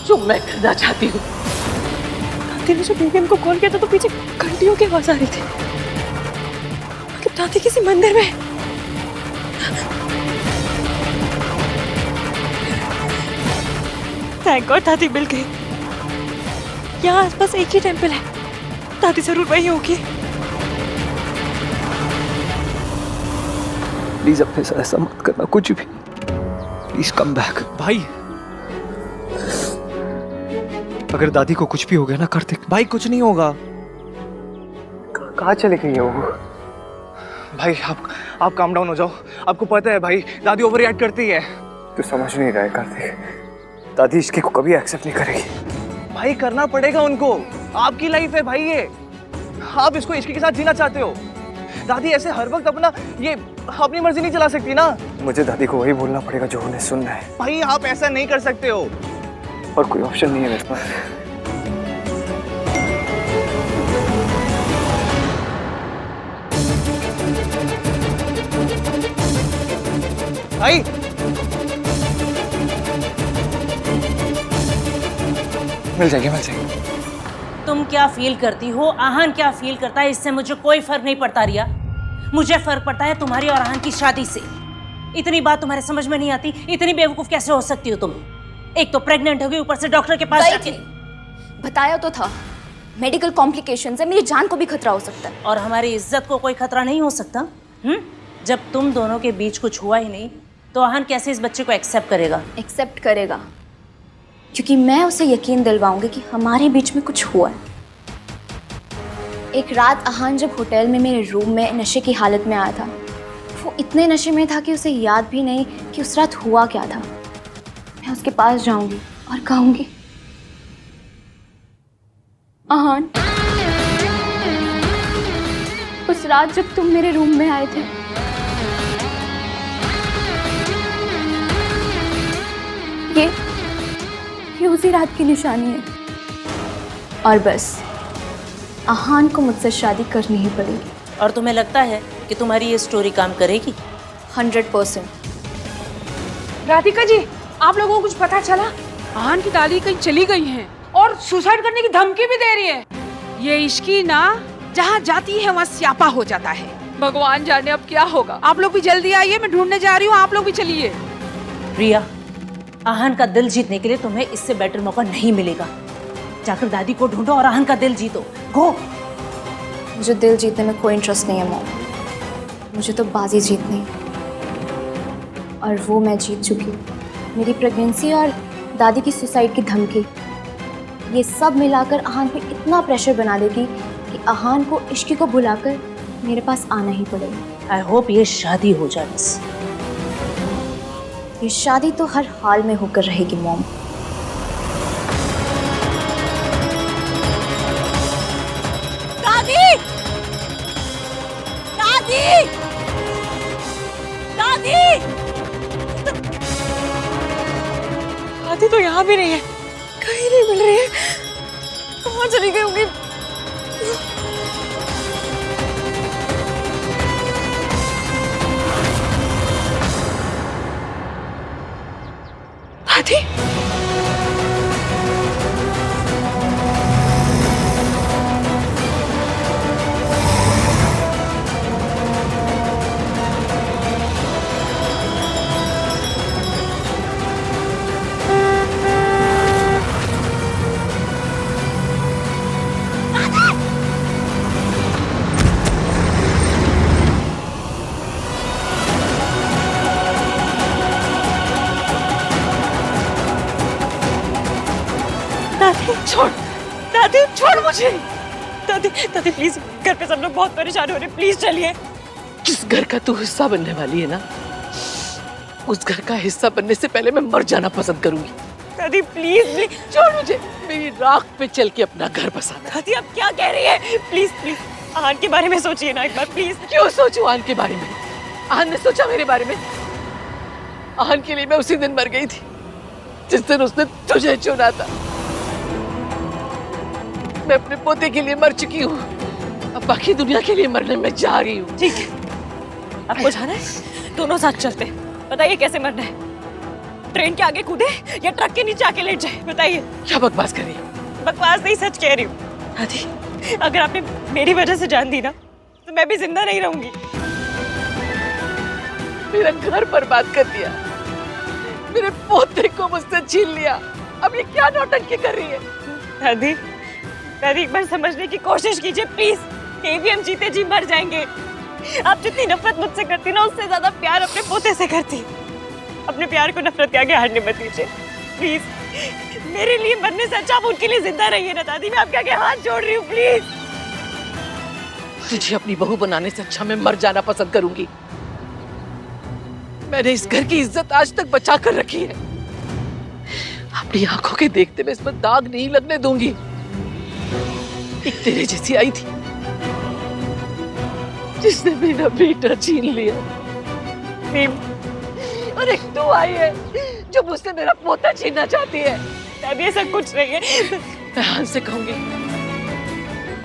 जो मैं करना चाहती हूँ। दादी ने जब रिविम को कॉल किया था तो पीछे घंटियों की आवाज आ रही थी। दादी किसी मंदिर में। थैंक गॉड दादी मिल गई। यहाँ आसपास एक ही टेंपल है, दादी जरूर वही होगी। प्लीज अपने साथ ऐसा मत करना, कुछ भी। Please come back. भाई, अगर दादी को कुछ भी हो गया ना कार्तिक। भाई कुछ नहीं होगा। कहाँ चली गई है वो? भाई आप काम डाउन हो जाओ। आपको पता है भाई, दादी ओवर रिएक्ट करती है। तू समझ नहीं रहा है कार्तिक, दादी इसके को कभी एक्सेप्ट नहीं करेगी। भाई करना पड़ेगा उनको, आपकी लाइफ है भाई ये। आप इसको इश्क के साथ जीना चाहते हो। दादी ऐसे हर वक्त अपना ये अपनी मर्जी नहीं चला सकती ना। मुझे दादी को वही बोलना पड़ेगा जो उन्हें सुनना है। भाई आप ऐसा नहीं कर सकते हो। और कोई ऑप्शन नहीं है मेरे पास। भाई मिल जाएगी। तुम क्या फील करती हो, आहान क्या फील करता है, इससे मुझे कोई फर्क नहीं पड़ता रिया। मुझे फर्क पड़ता है तुम्हारी और आहान की शादी से। इतनी बात तुम्हारे समझ में नहीं आती? इतनी बेवकूफ कैसे हो सकती हो तुम? एक तो प्रेग्नेंट हो गई, ऊपर से डॉक्टर के पास जाके। बताया तो था, मेडिकल कॉम्प्लिकेशंस है, मेरी जान को भी खतरा हो सकता है। और हमारी इज्जत को कोई खतरा नहीं हो सकता? जब तुम दोनों के बीच कुछ हुआ ही नहीं तो आहान कैसे इस बच्चे को एक्सेप्ट करेगा? एक्सेप्ट करेगा क्योंकि मैं उसे यकीन दिलवाऊंगी कि हमारे बीच में कुछ हुआ है। एक रात आहान जब होटल में मेरे रूम में नशे की हालत में आया था, वो इतने नशे में था कि उसे याद भी नहीं कि उस रात हुआ क्या था। मैं उसके पास जाऊंगी और कहूंगी, आहान, उस रात जब तुम मेरे रूम में आए थे, ये उसी रात की निशानी है। और बस आहान को मुझसे शादी करनी ही पड़ेगी। और तुम्हें लगता है कि तुम्हारी ये स्टोरी काम करेगी? 100%। राधिका जी, आप लोगों को कुछ पता चला? आहान की दादी कहीं चली गई हैं और सुसाइड करने की धमकी भी दे रही है। ये इश्की ना जहाँ जाती है वहाँ स्यापा हो जाता है। भगवान जाने अब क्या होगा। आप लोग भी जल्दी आइए, मैं ढूंढने जा रही हूँ, आप लोग भी चलिए। रिया, आहान का दिल जीतने के लिए तुम्हें इससे बेटर मौका नहीं मिलेगा। जाकर दादी को ढूंढो और आहान का दिल जीतो। गो। मुझे दिल जीतने में कोई इंटरेस्ट नहीं है मॉम, मुझे तो बाजी जीतनी है और वो मैं जीत चुकी हूँ। मेरी प्रेगनेंसी और दादी की सुसाइड की धमकी, ये सब मिलाकर आहान पे इतना प्रेशर बना देगी कि आहान को इश्की को बुलाकर मेरे पास आना ही पड़ेगा। आई होप ये शादी हो जाए बस। ये शादी तो हर हाल में होकर रहेगी मॉम। दादी! दादी! दादी! दादी तो यहाँ भी नहीं है, कहीं नहीं मिल रही है। कहाँ चली गई होगी? दादी? छोड़ दादी, छोड़ मुझे। दादी दादी प्लीज, घर पे सब लोग बहुत परेशान हो रहे हैं, प्लीज चलिए। जिस घर का तू हिस्सा बनने वाली है ना, उस घर का हिस्सा बनने से पहले मैं मर जाना पसंद करूंगी। दादी प्लीज प्लीज छोड़ मुझे, मेरी राख पे चल के अपना घर बसाना। दादी आप क्या कह रही है? प्लीज प्लीज आहन के बारे में सोचिए ना एक बार प्लीज। क्यों सोचूं आहन के बारे में? आहन ने सोचा मेरे बारे में? आहन के लिए मैं उसी दिन मर गई थी जिस दिन उसने तुझे चुना था। मैं अपने पोते के लिए मर चुकी हूँ, अब बाकी दुनिया के लिए मरने में जा रही हूँ। ठीक है, आपको जाना है? दोनों साथ चलते हैं। बताइए कैसे मरना है? ट्रेन के आगे कूदे या ट्रक के नीचे आके लेट जाए? बताइए। क्या बकवास कर रही है? बकवास नहीं, सच कह रही हूँ। दादी अगर आपने मेरी वजह से जान दी ना तो मैं भी जिंदा नहीं रहूंगी। मेरा घर बर्बाद कर दिया, मेरे पोते को मुझसे छीन लिया, अब ये क्या नौटंकी कर रही है? दादी दादी एक बार समझने की कोशिश कीजिए प्लीज। कहीं भी हम जीते जी मर जाएंगे। आप जितनी नफरत मुझसे करती ना उससे ज्यादा प्यार अपने पोते से करती। अपने प्यार को नफरत के आगे हारने मत दीजिए प्लीज। मेरे लिए मरने से अच्छा आप उनके लिए जिंदा रहिए ना दादी। मैं आपके आगे हाथ जोड़ रही हूँ प्लीज। तुझे अपनी बहू बनाने से अच्छा मैं मर जाना पसंद करूंगी। मैंने इस घर की इज्जत आज तक बचा कर रखी है, अपनी आंखों के देखते मैं इसमें दाग नहीं लगने दूंगी। एक तेरे जैसी आई थी जिसने मेरा बेटा छीन लिया, और एक तू आई है जो मुझसे मेरा पोता छीनना चाहती है। दादी ऐसा कुछ नहीं है। मैं आहन से कहूंगी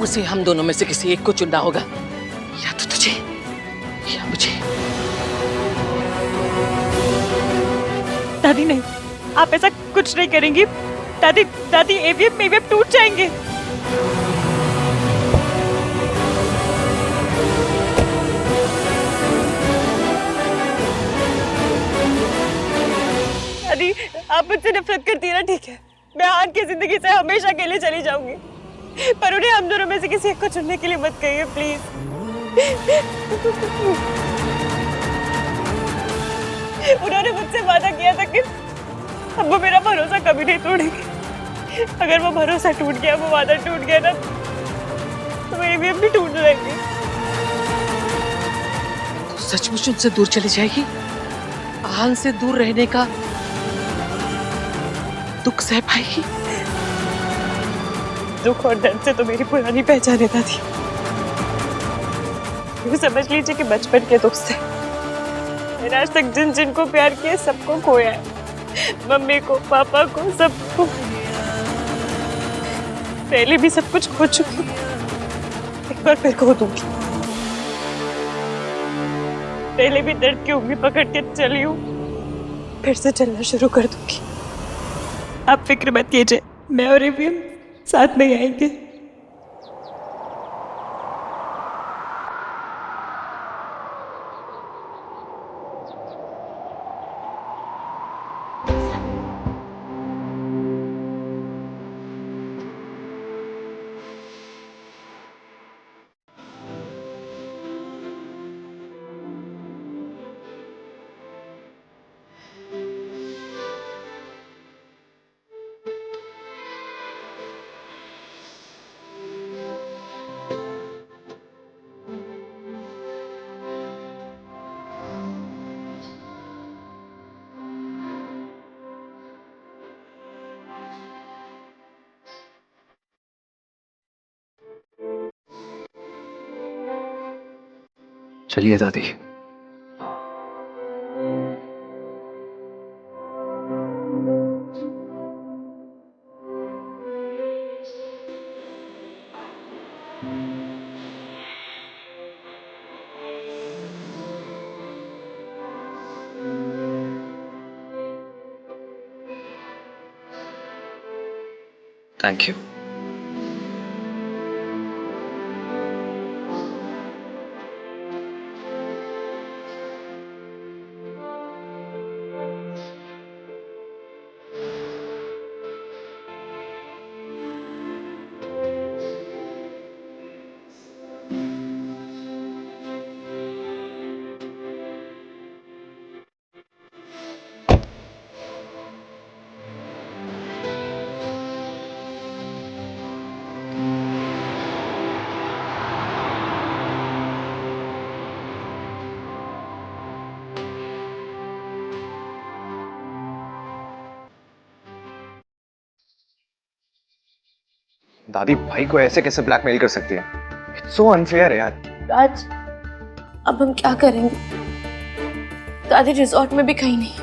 उसे हम दोनों में से किसी एक को चुनना होगा, या तो तुझे या मुझे। दादी नहीं, आप ऐसा कुछ नहीं करेंगी। दादी दादी एवीएम टूट जाएंगे। दादी आप मुझसे नफरत करती है ना, ठीक है, मैं आहन की जिंदगी से हमेशा के लिए चली जाऊंगी, पर उन्हें हम दोनों में से किसी एक को चुनने के लिए मत कहिए प्लीज। उन्होंने मुझसे वादा किया था कि अब वो मेरा भरोसा कभी नहीं तोड़ेंगे। अगर वो भरोसा टूट गया, वो वादा टूट गया ना, तो वो एवीएम भी टूट जाएगी। तो सचमुच उनसे दूर चली जाएगी? आहन से दूर रहने का दुख सह पाएगी? दुख और दर्द से तो मेरी पुरानी पहचान है दादी। ये समझ लीजिए कि बचपन के दुख से मैंने आज तक जिन जिन को प्यार किया सबको खोया है। मम्मी को, पापा को, सबको। पहले भी सब कुछ खो चुकी हूँ, एक बार फिर खो दूंगी। पहले भी दर्द की उंगली पकड़ के चली हूँ, फिर से चलना शुरू कर दूंगी। आप फिक्र मत कीजिए, मैं और एवीएम साथ में आएंगे। चलिए दादी। Thank you. दादी भाई को ऐसे कैसे ब्लैकमेल कर सकती है? इट्स सो अनफेयर यार। राज, अब हम क्या करेंगे? दादी रिजॉर्ट में भी कहीं नहीं।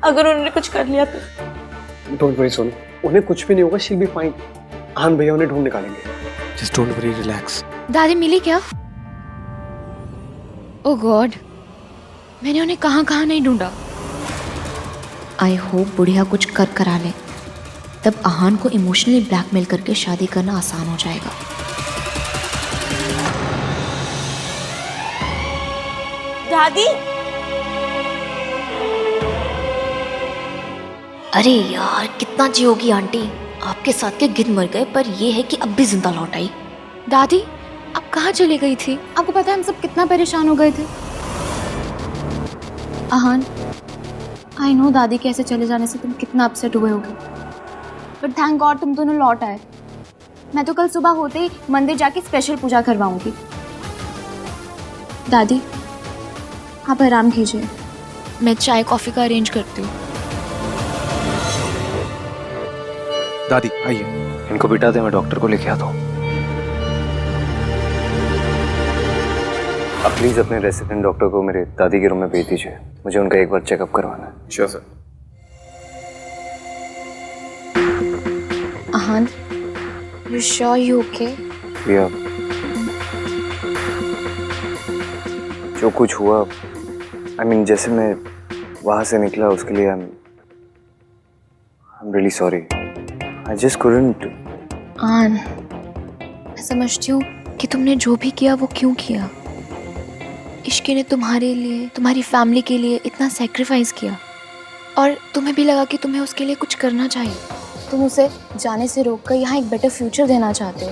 अगर उन्होंने कुछ कर लिया तो? डोंट वरी सोनू, उन्हें कुछ भी नहीं होगा, शी विल बी फाइन। आहान भैया उन्हें ढूंढ निकालेंगे। Just don't worry, relax. दादी मिली क्या? ओह गॉड, मैंने उन्हें कहाँ कहाँ नहीं ढूंढा। आई होप बुढ़िया कुछ कर करा ले, तब आहान को इमोशनली ब्लैकमेल करके शादी करना आसान हो जाएगा। दादी, अरे यार कितना जियोगी आंटी, आपके साथ के गिद्ध मर गए पर ये है कि अब भी जिंदा लौट आई। दादी आप कहाँ चली गई थी? आपको पता है हम सब कितना परेशान हो गए थे। आहान, आई नो दादी के ऐसे चले जाने से तुम कितना अपसेट हुए होगे, बट थैंक गॉड तुम दोनों लौट आए। मैं तो कल सुबह होते ही मंदिर जाके स्पेशल पूजा करवाऊंगी। दादी आप आराम कीजिए, मैं चाय कॉफी का अरेंज करती हूँ। दादी आइए, इनको बिठा दे, मैं डॉक्टर को लेके आता हूँ। आप प्लीज अपने रेसिडेंट डॉक्टर को मेरे दादी के रूम में भेज दीजिए, मुझे उनका एक बार चेकअप करवाना है। Sure sir. Aahan, you sure you okay? भैया जो कुछ हुआ, I mean, जैसे मैं वहां से निकला उसके लिए I'm really sorry. I just couldn't. आन, मैं समझती हूँ कि तुमने जो भी किया वो क्यों किया। इश्की ने तुम्हारे लिए, तुम्हारी फैमिली के लिए इतना सेक्रीफाइस किया और तुम्हें भी लगा कि तुम्हें उसके लिए कुछ करना चाहिए। तुम उसे जाने से रोककर यहाँ एक बेटर फ्यूचर देना चाहते हो,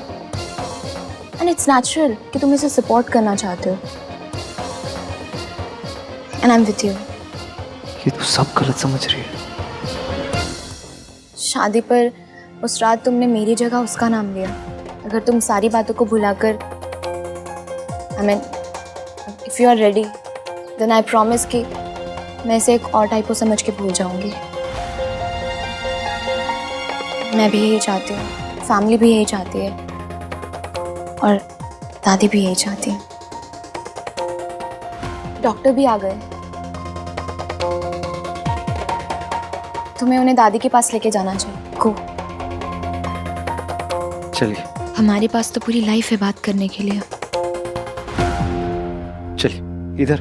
एंड इट्स नेचुरल कि तुम इसे सपोर्ट करना चाहते हो, and I am with you. ये तो सब गलत समझ रही है। शादी पर उस रात तुमने मेरी जगह उसका नाम लिया। अगर तुम सारी बातों को भुलाकर, I mean if you are ready, then I promise कि मैं इसे एक और टाइप को समझ के भूल जाऊंगी। मैं भी यही चाहती हूँ, फैमिली भी यही चाहती है और दादी भी यही चाहती है। डॉक्टर भी आ गए, तुम्हें उन्हें दादी के पास लेके जाना चाहिए। गो। चलिए हमारे पास तो पूरी लाइफ है बात करने के लिए। चलिए इधर।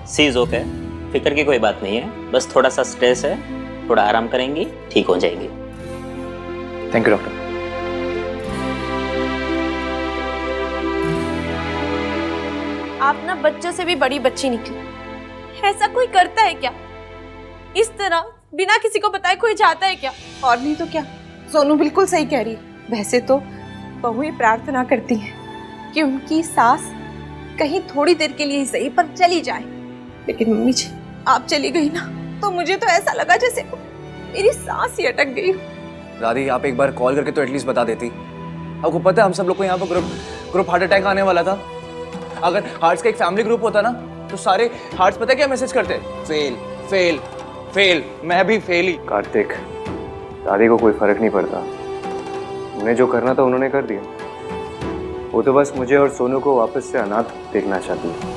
सी इज ओके, फिक्र की कोई बात नहीं है, बस थोड़ा सा स्ट्रेस है, थोड़ा आराम करेंगी ठीक हो जाएगी। Thank you doctor. आप ना बच्चों से भी बड़ी बच्ची निकली। ऐसा कोई करता है क्या? इस तरह बिना किसी को बताए कोई जाता है क्या? और नहीं तो क्या, सोनू बिल्कुल सही कह रही है। वैसे तो बहू ये प्रार्थना करती है कि उनकी सास कहीं थोड़ी देर के लिए ही सही पर चली जाए, लेकिन मम्मी जी आप चली गई ना तो मुझे तो ऐसा लगा जैसे मेरी सांस ही अटक गई। दादी आप एक बार कॉल करके तो एटलीस्ट बता देती। आपको पता है हम सब लोग को यहाँ पर ग्रुप हार्ट अटैक आने वाला था। अगर हार्ट्स का एक फैमिली ग्रुप होता ना तो सारे हार्ट्स पता है क्या मैसेज करते? Fail fail fail. मैं भी फेल ही। कार्तिक, दादी को कोई फर्क नहीं पड़ता, उन्हें जो करना था उन्होंने कर दिया। वो तो बस मुझे और सोनू को वापस से अनाथ देखना चाहती है।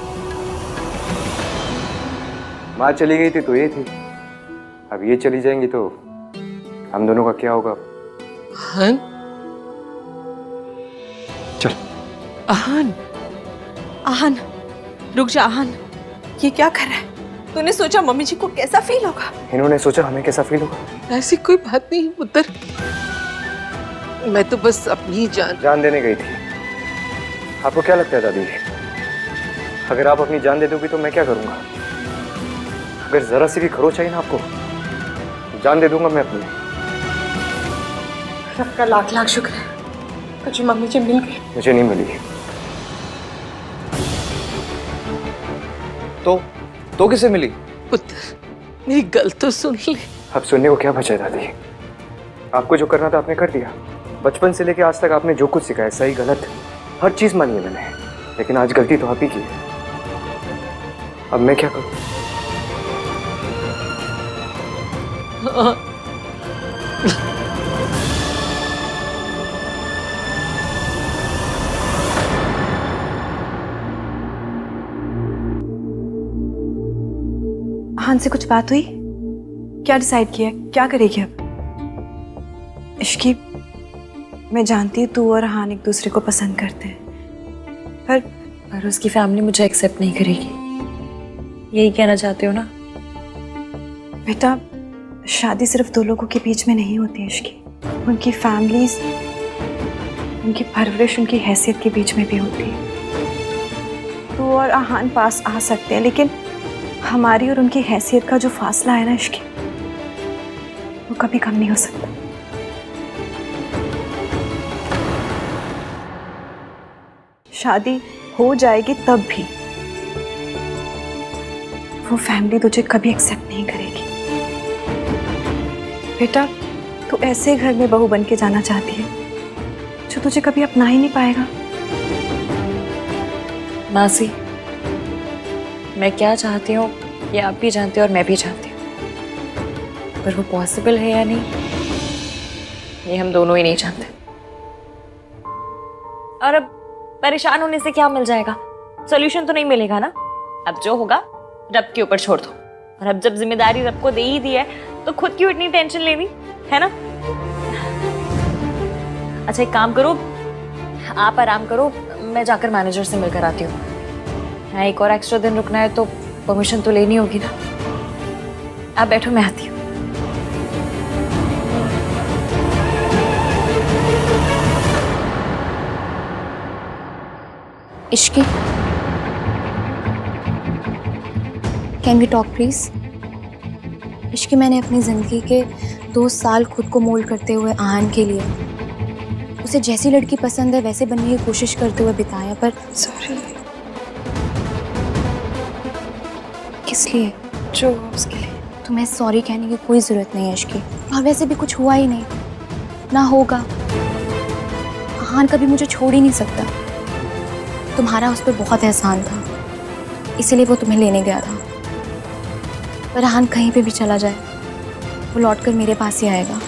माँ चली गई थी तो ये थी, अब ये चली जाएंगी तो हम दोनों का क्या होगा? आहन, चल। आहन, आहन रुक जा। आहन ये क्या कर रहा है? तूने सोचा मम्मी जी को कैसा फील होगा? इन्होंने सोचा हमें कैसा फील होगा। ऐसी कोई बात नहीं पुत्र, मैं तो बस अपनी जान देने गई थी। आपको क्या लगता है दादी, अगर आप अपनी जान दे दोगी तो मैं क्या करूंगा? अगर जरा सी भी खरोच आई ना आपको, जान दे दूंगा मैं अपनी। सबका लाख लाख शुक्र है तुझे मम्मी जी मिल गई। मुझे नहीं मिली। तो किसे मिली? पुत्र मेरी गल तो सुन ले। अब सुनने को क्या बचा है दादी? आपको जो करना था आपने कर दिया। बचपन से लेकर आज तक आपने जो कुछ सिखाया, सही गलत हर चीज मानी है मैंने, लेकिन आज गलती तो आप ही की है। अब मैं क्या करूं? आहान से कुछ बात हुई? क्या डिसाइड किया, क्या करेगी अब? इश्की, मैं जानती हूँ तू और आहान एक दूसरे को पसंद करते हैं, पर उसकी फैमिली मुझे एक्सेप्ट नहीं करेगी। यही कहना चाहते हो ना? बेटा, शादी सिर्फ दो लोगों के बीच में नहीं होती है इश्की, उनकी फैमिलीज, उनकी परवरिश, उनकी हैसियत के बीच में भी होती है। तू और आहान पास आ सकते हैं, लेकिन हमारी और उनकी हैसियत का जो फासला है ना इश्की, वो कभी कम नहीं हो सकता। शादी हो जाएगी तब भी वो फैमिली तुझे कभी एक्सेप्ट नहीं करेगी। बेटा, तू ऐसे घर में बहू बन के जाना चाहती है जो तुझे कभी अपना ही नहीं पाएगा। मासी, मैं क्या चाहती हूँ ये आप भी जानते हो और मैं भी जानती हूँ, पर वो पॉसिबल है या नहीं ये हम दोनों ही नहीं जानते। और अब परेशान होने से क्या मिल जाएगा? सॉल्यूशन तो नहीं मिलेगा ना। अब जो होगा रब के ऊपर छोड़ दो, और अब जब जिम्मेदारी रब को दे ही दी है तो खुद क्यों इतनी टेंशन लेनी, है ना? अच्छा, एक काम करो, आप आराम करो, मैं जाकर मैनेजर से मिलकर आती हूँ। हाँ, एक और एक्स्ट्रा दिन रुकना है तो परमिशन तो लेनी होगी ना। आप बैठो, मैं आती हूँ। Ishki, can we talk please? Ishki, मैंने अपनी ज़िंदगी के 2 साल खुद को मोल्ड करते हुए आहान के लिए, उसे जैसी लड़की पसंद है वैसे बनने की कोशिश करते हुए बिताया, पर सॉरी। किस लिए? जो उसके लिए। तुम्हें सॉरी कहने की कोई ज़रूरत नहीं है इश्की, और वैसे भी कुछ हुआ ही नहीं, ना होगा। आहान कभी मुझे छोड़ ही नहीं सकता। तुम्हारा उस पर बहुत एहसान था, इसीलिए वो तुम्हें लेने गया था। पर आहान कहीं पे भी चला जाए वो लौटकर मेरे पास ही आएगा।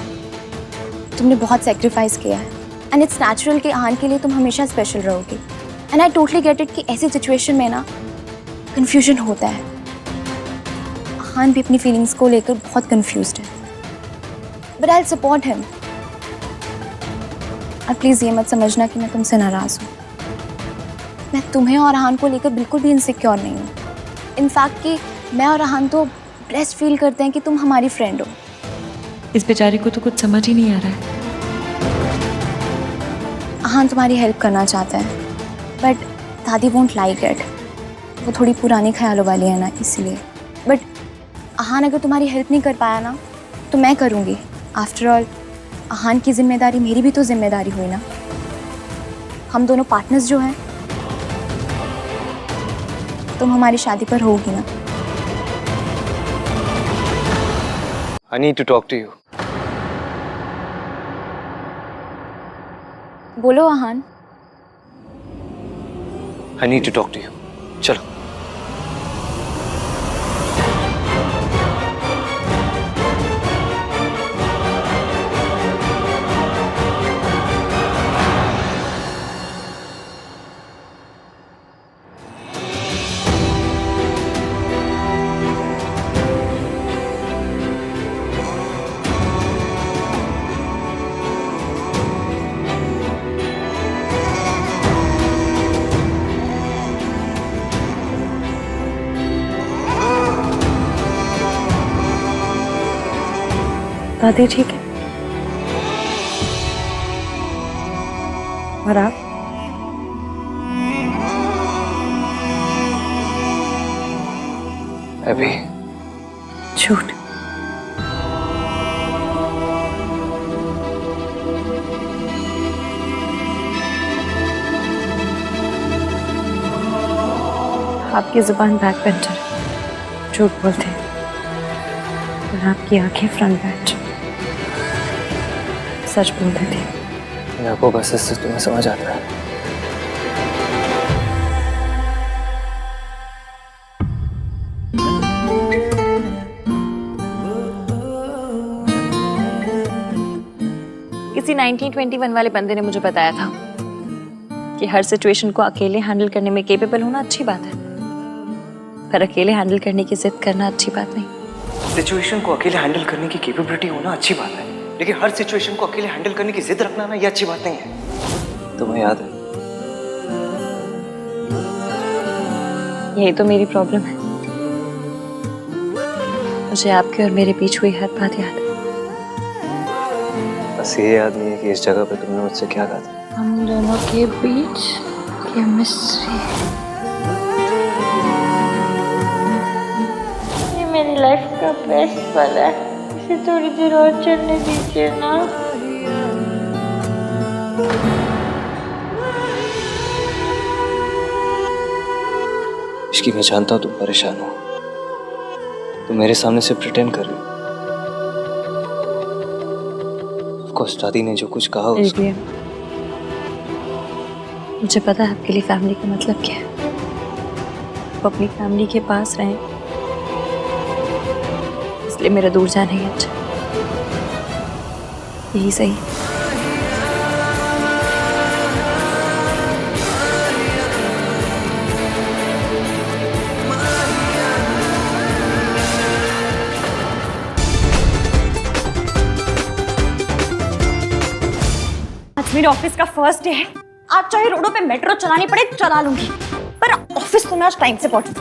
तुमने बहुत सेक्रीफाइस किया है, एंड इट्स नेचुरल कि आहान के लिए तुम हमेशा स्पेशल रहोगी। And I totally get it कि ऐसी सिचुएशन में ना कन्फ्यूजन होता है। आहान भी अपनी फीलिंग्स को लेकर बहुत कन्फ्यूज्ड है, बट आई सपोर्ट हिम। और प्लीज़ ये मत समझना कि मैं तुमसे नाराज़ हूँ। मैं तुम्हें और आहान को लेकर बिल्कुल भी इनसिक्योर नहीं हूँ। इनफैक्ट कि मैं और आहान तो ब्लेस्ड फील करते हैं कि तुम हमारी फ्रेंड हो। इस बेचारे को तो कुछ समझ ही नहीं आ रहा है। आहान तुम्हारी हेल्प करना चाहता है, बट दादी वोंट लाइक इट। वो थोड़ी पुरानी ख्यालों वाली है ना, इसलिए। बट आहान अगर तुम्हारी हेल्प नहीं कर पाया ना तो मैं करूँगी। आफ्टर ऑल आहान की जिम्मेदारी मेरी भी तो जिम्मेदारी हुई ना। हम दोनों पार्टनर्स जो हैं। तुम हमारी शादी पर होगी ना? I need to talk to you. बोलो आहान। I need to talk to you. चलो। दादी ठीक है? और आप? अभी झूठ। आपकी जुबान बैक बेंचर, झूठ बोलते हैं, और आपकी आंखें फ्रंट बेंच, सच बोल देती। आपको बस इससे तुम्हें समझ आता है। किसी 1921 वाले बंदे ने मुझे बताया था कि हर सिचुएशन को अकेले हैंडल करने में केपेबल होना अच्छी बात है, पर अकेले हैंडल करने की जिद करना अच्छी बात नहीं। सिचुएशन को अकेले हैंडल करने की कैपेबिलिटी होना अच्छी बात है, लेकिन हर सिचुएशन को अकेले हैंडल करने की जिद रखना ना, ये अच्छी बात नहीं है। तुम्हें याद है यही तो मेरी प्रॉब्लम है, मुझे आपके और मेरे बीच हुई हर बात याद है। बस ये याद नहीं है कि इस जगह पे तुमने मुझसे क्या कहा था। हम दोनों के बीच केमिस्ट्री। ये मेरी लाइफ का बेस्ट पल है, इसे थोड़ी देर और चलने दीजिए ना। इश्की, मैं जानता हूँ तुम परेशान हो, तुम मेरे सामने से प्रिटेंड कर रही हो। ऑफ कोर्स दादी ने जो कुछ कहा उसको... मुझे पता है आपके लिए फैमिली का मतलब क्या है। वो अपनी फैमिली के पास रहें, इसलिए मेरा दूर जाना ही अच्छा, यही सही। आज मेरे ऑफिस का फर्स्ट डे है। आज चाहे रोडों पे मेट्रो चलानी पड़े चला लूंगी, पर ऑफिस तो मैं आज टाइम से पहुंचूं।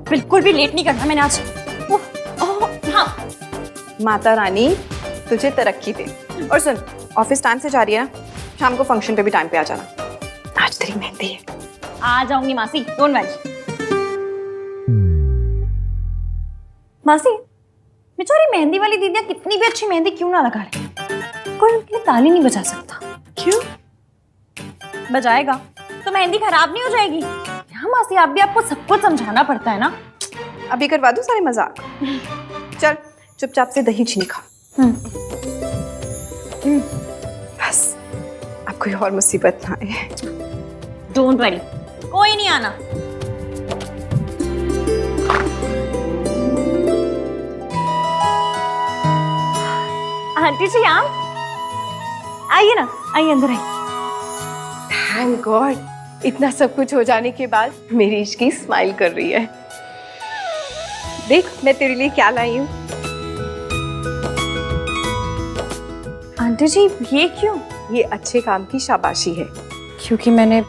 बिल्कुल भी लेट नहीं करना मैंने आज। हाँ माता रानी तुझे तरक्की दे। और सुन, ऑफिस टाइम से जा रही है ना, शाम को फंक्शन पे भी टाइम पे आ जाना। आज तेरी मेहंदी है। आ जाऊंगी मासी, डोंट वरी। मासी, बेचारी मेहंदी वाली दीदियां कितनी भी अच्छी मेहंदी क्यों ना लगा रही, कोई उनके लिए ताली नहीं बजा सकता। क्यों? बजाएगा तो मेहंदी खराब नहीं हो जाएगी। हाँ मासी, आप भी आपको सब कुछ समझाना पड़ता है ना। अभी करवा दूं सारे मजाक? चल चुपचाप से दही चीनी खा। बस अब कोई और मुसीबत ना आए। डोंट वरी, कोई नहीं आना। आंटी जी आप आइए ना, आइए अंदर आइए। थैंक गॉड, इतना सब कुछ हो जाने के बाद मेरी इश्की स्माइल कर रही है। देख मैं तेरे लिए क्या लाई हूँ। आंटी जी ये क्यों? ये अच्छे काम की शाबाशी है। क्योंकि मैंने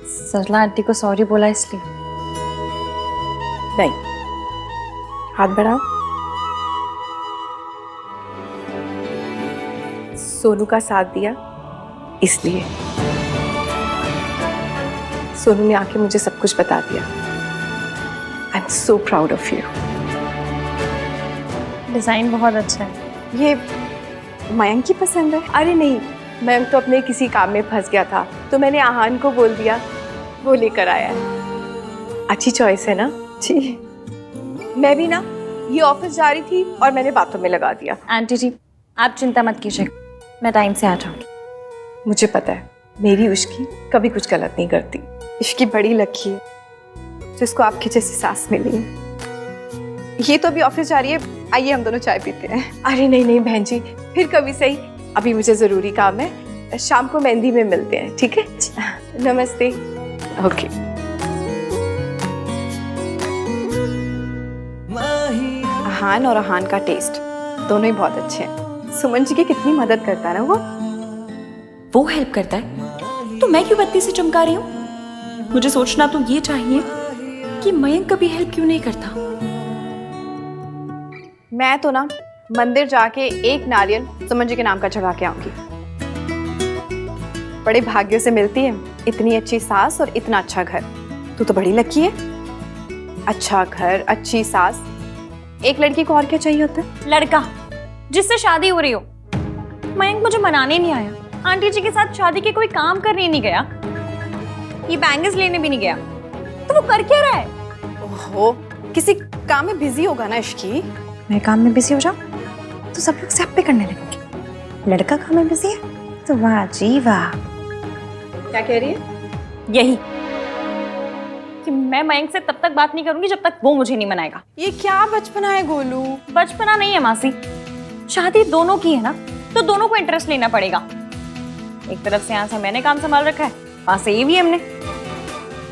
सरला आंटी को सॉरी बोला इसलिए? नहीं, हाथ बढ़ाओ। सोनू का साथ दिया इसलिए। सोनू ने आके मुझे सब कुछ बता दिया। आई am so proud of you. Design बहुत अच्छा है। ये मयंक की पसंद है? अरे नहीं, मयंक तो अपने किसी काम में फंस गया था, तो मैंने आहान को बोल दिया, वो लेकर आया है। अच्छी चॉइस है ना? जी। मैं भी ना ये ऑफिस जा रही थी और मैंने बातों में लगा दिया। आंटी जी आप चिंता मत कीजिए, मैं टाइम से आ जाऊंगी। मुझे पता है मेरी उश्की कभी कुछ गलत नहीं करती। इश्की बड़ी लकी है जिसको आपकी जैसी सास मिली है। ये तो अभी ऑफिस जा रही है, आइए हम दोनों चाय पीते हैं। अरे नहीं नहीं बहन जी, फिर कभी सही, अभी मुझे जरूरी काम है। शाम को मेहंदी में मिलते हैं, ठीक है? नमस्ते। ओके। आहान और आहान का टेस्ट दोनों ही बहुत अच्छे हैं। सुमन जी की कितनी मदद करता है ना वो हेल्प करता है, तो मैं क्यों बत्ती से चमका रही हूँ? मुझे सोचना तो ये चाहिए कि मयंक कभी हेल्प क्यों नहीं करता। मैं तो ना मंदिर जाके एक नारियल सुमन जी के नाम का चढ़ा के आऊंगी। बड़े भाग्य से मिलती है इतनी अच्छी सास और इतना अच्छा घर। तू तो बड़ी लकी है। अच्छा घर, अच्छी सास, एक लड़की को और क्या चाहिए होता है? लड़का जिससे शादी हो रही हो। मयंक मुझे मनाने नहीं आया, आंटी जी के साथ शादी के कोई काम करने नहीं गया, ये बैंगल्स लेने भी नहीं गया, तो वो कर क्या रहा है? ओहो, किसी काम में बिजी होगा ना इश्की। मैं काम में बिजी हो जाऊं तो सब लोग सब पे करने लगेंगे। लड़का काम में बिजी है तो वाह जी वाह। क्या कह रही है? यही कि मैं मयंक से तब तक बात नहीं करूंगी जब तक वो मुझे नहीं मनाएगा। ये क्या बचपना है गोलू? बचपना नहीं है मासी, शादी दोनों की है ना, तो दोनों को इंटरेस्ट लेना पड़ेगा। एक तरफ से यहाँ से मैंने काम संभाल रखा है, वहां से ये भी हमने।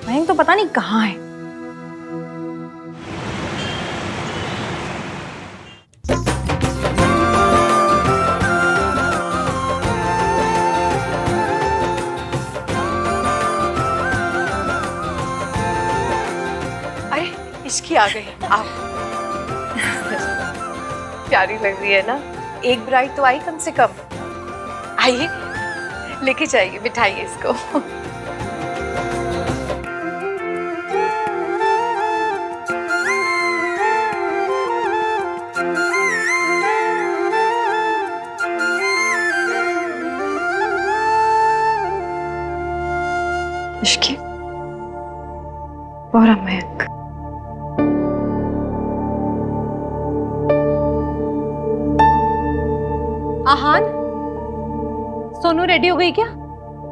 मयंक तो पता नहीं कहाँ है। इश्की आ गई आप। प्यारी लग रही है ना, एक ब्राइड तो आई कम से कम। आइए लेके जाइए, बिठाइए इसको। इश्की और मयंक, आहान, सोनू रेडी हो गई क्या?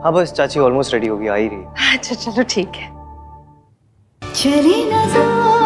हाँ बस चाची ऑलमोस्ट रेडी होगी, आ ही रही है। अच्छा चलो ठीक है। चली नजर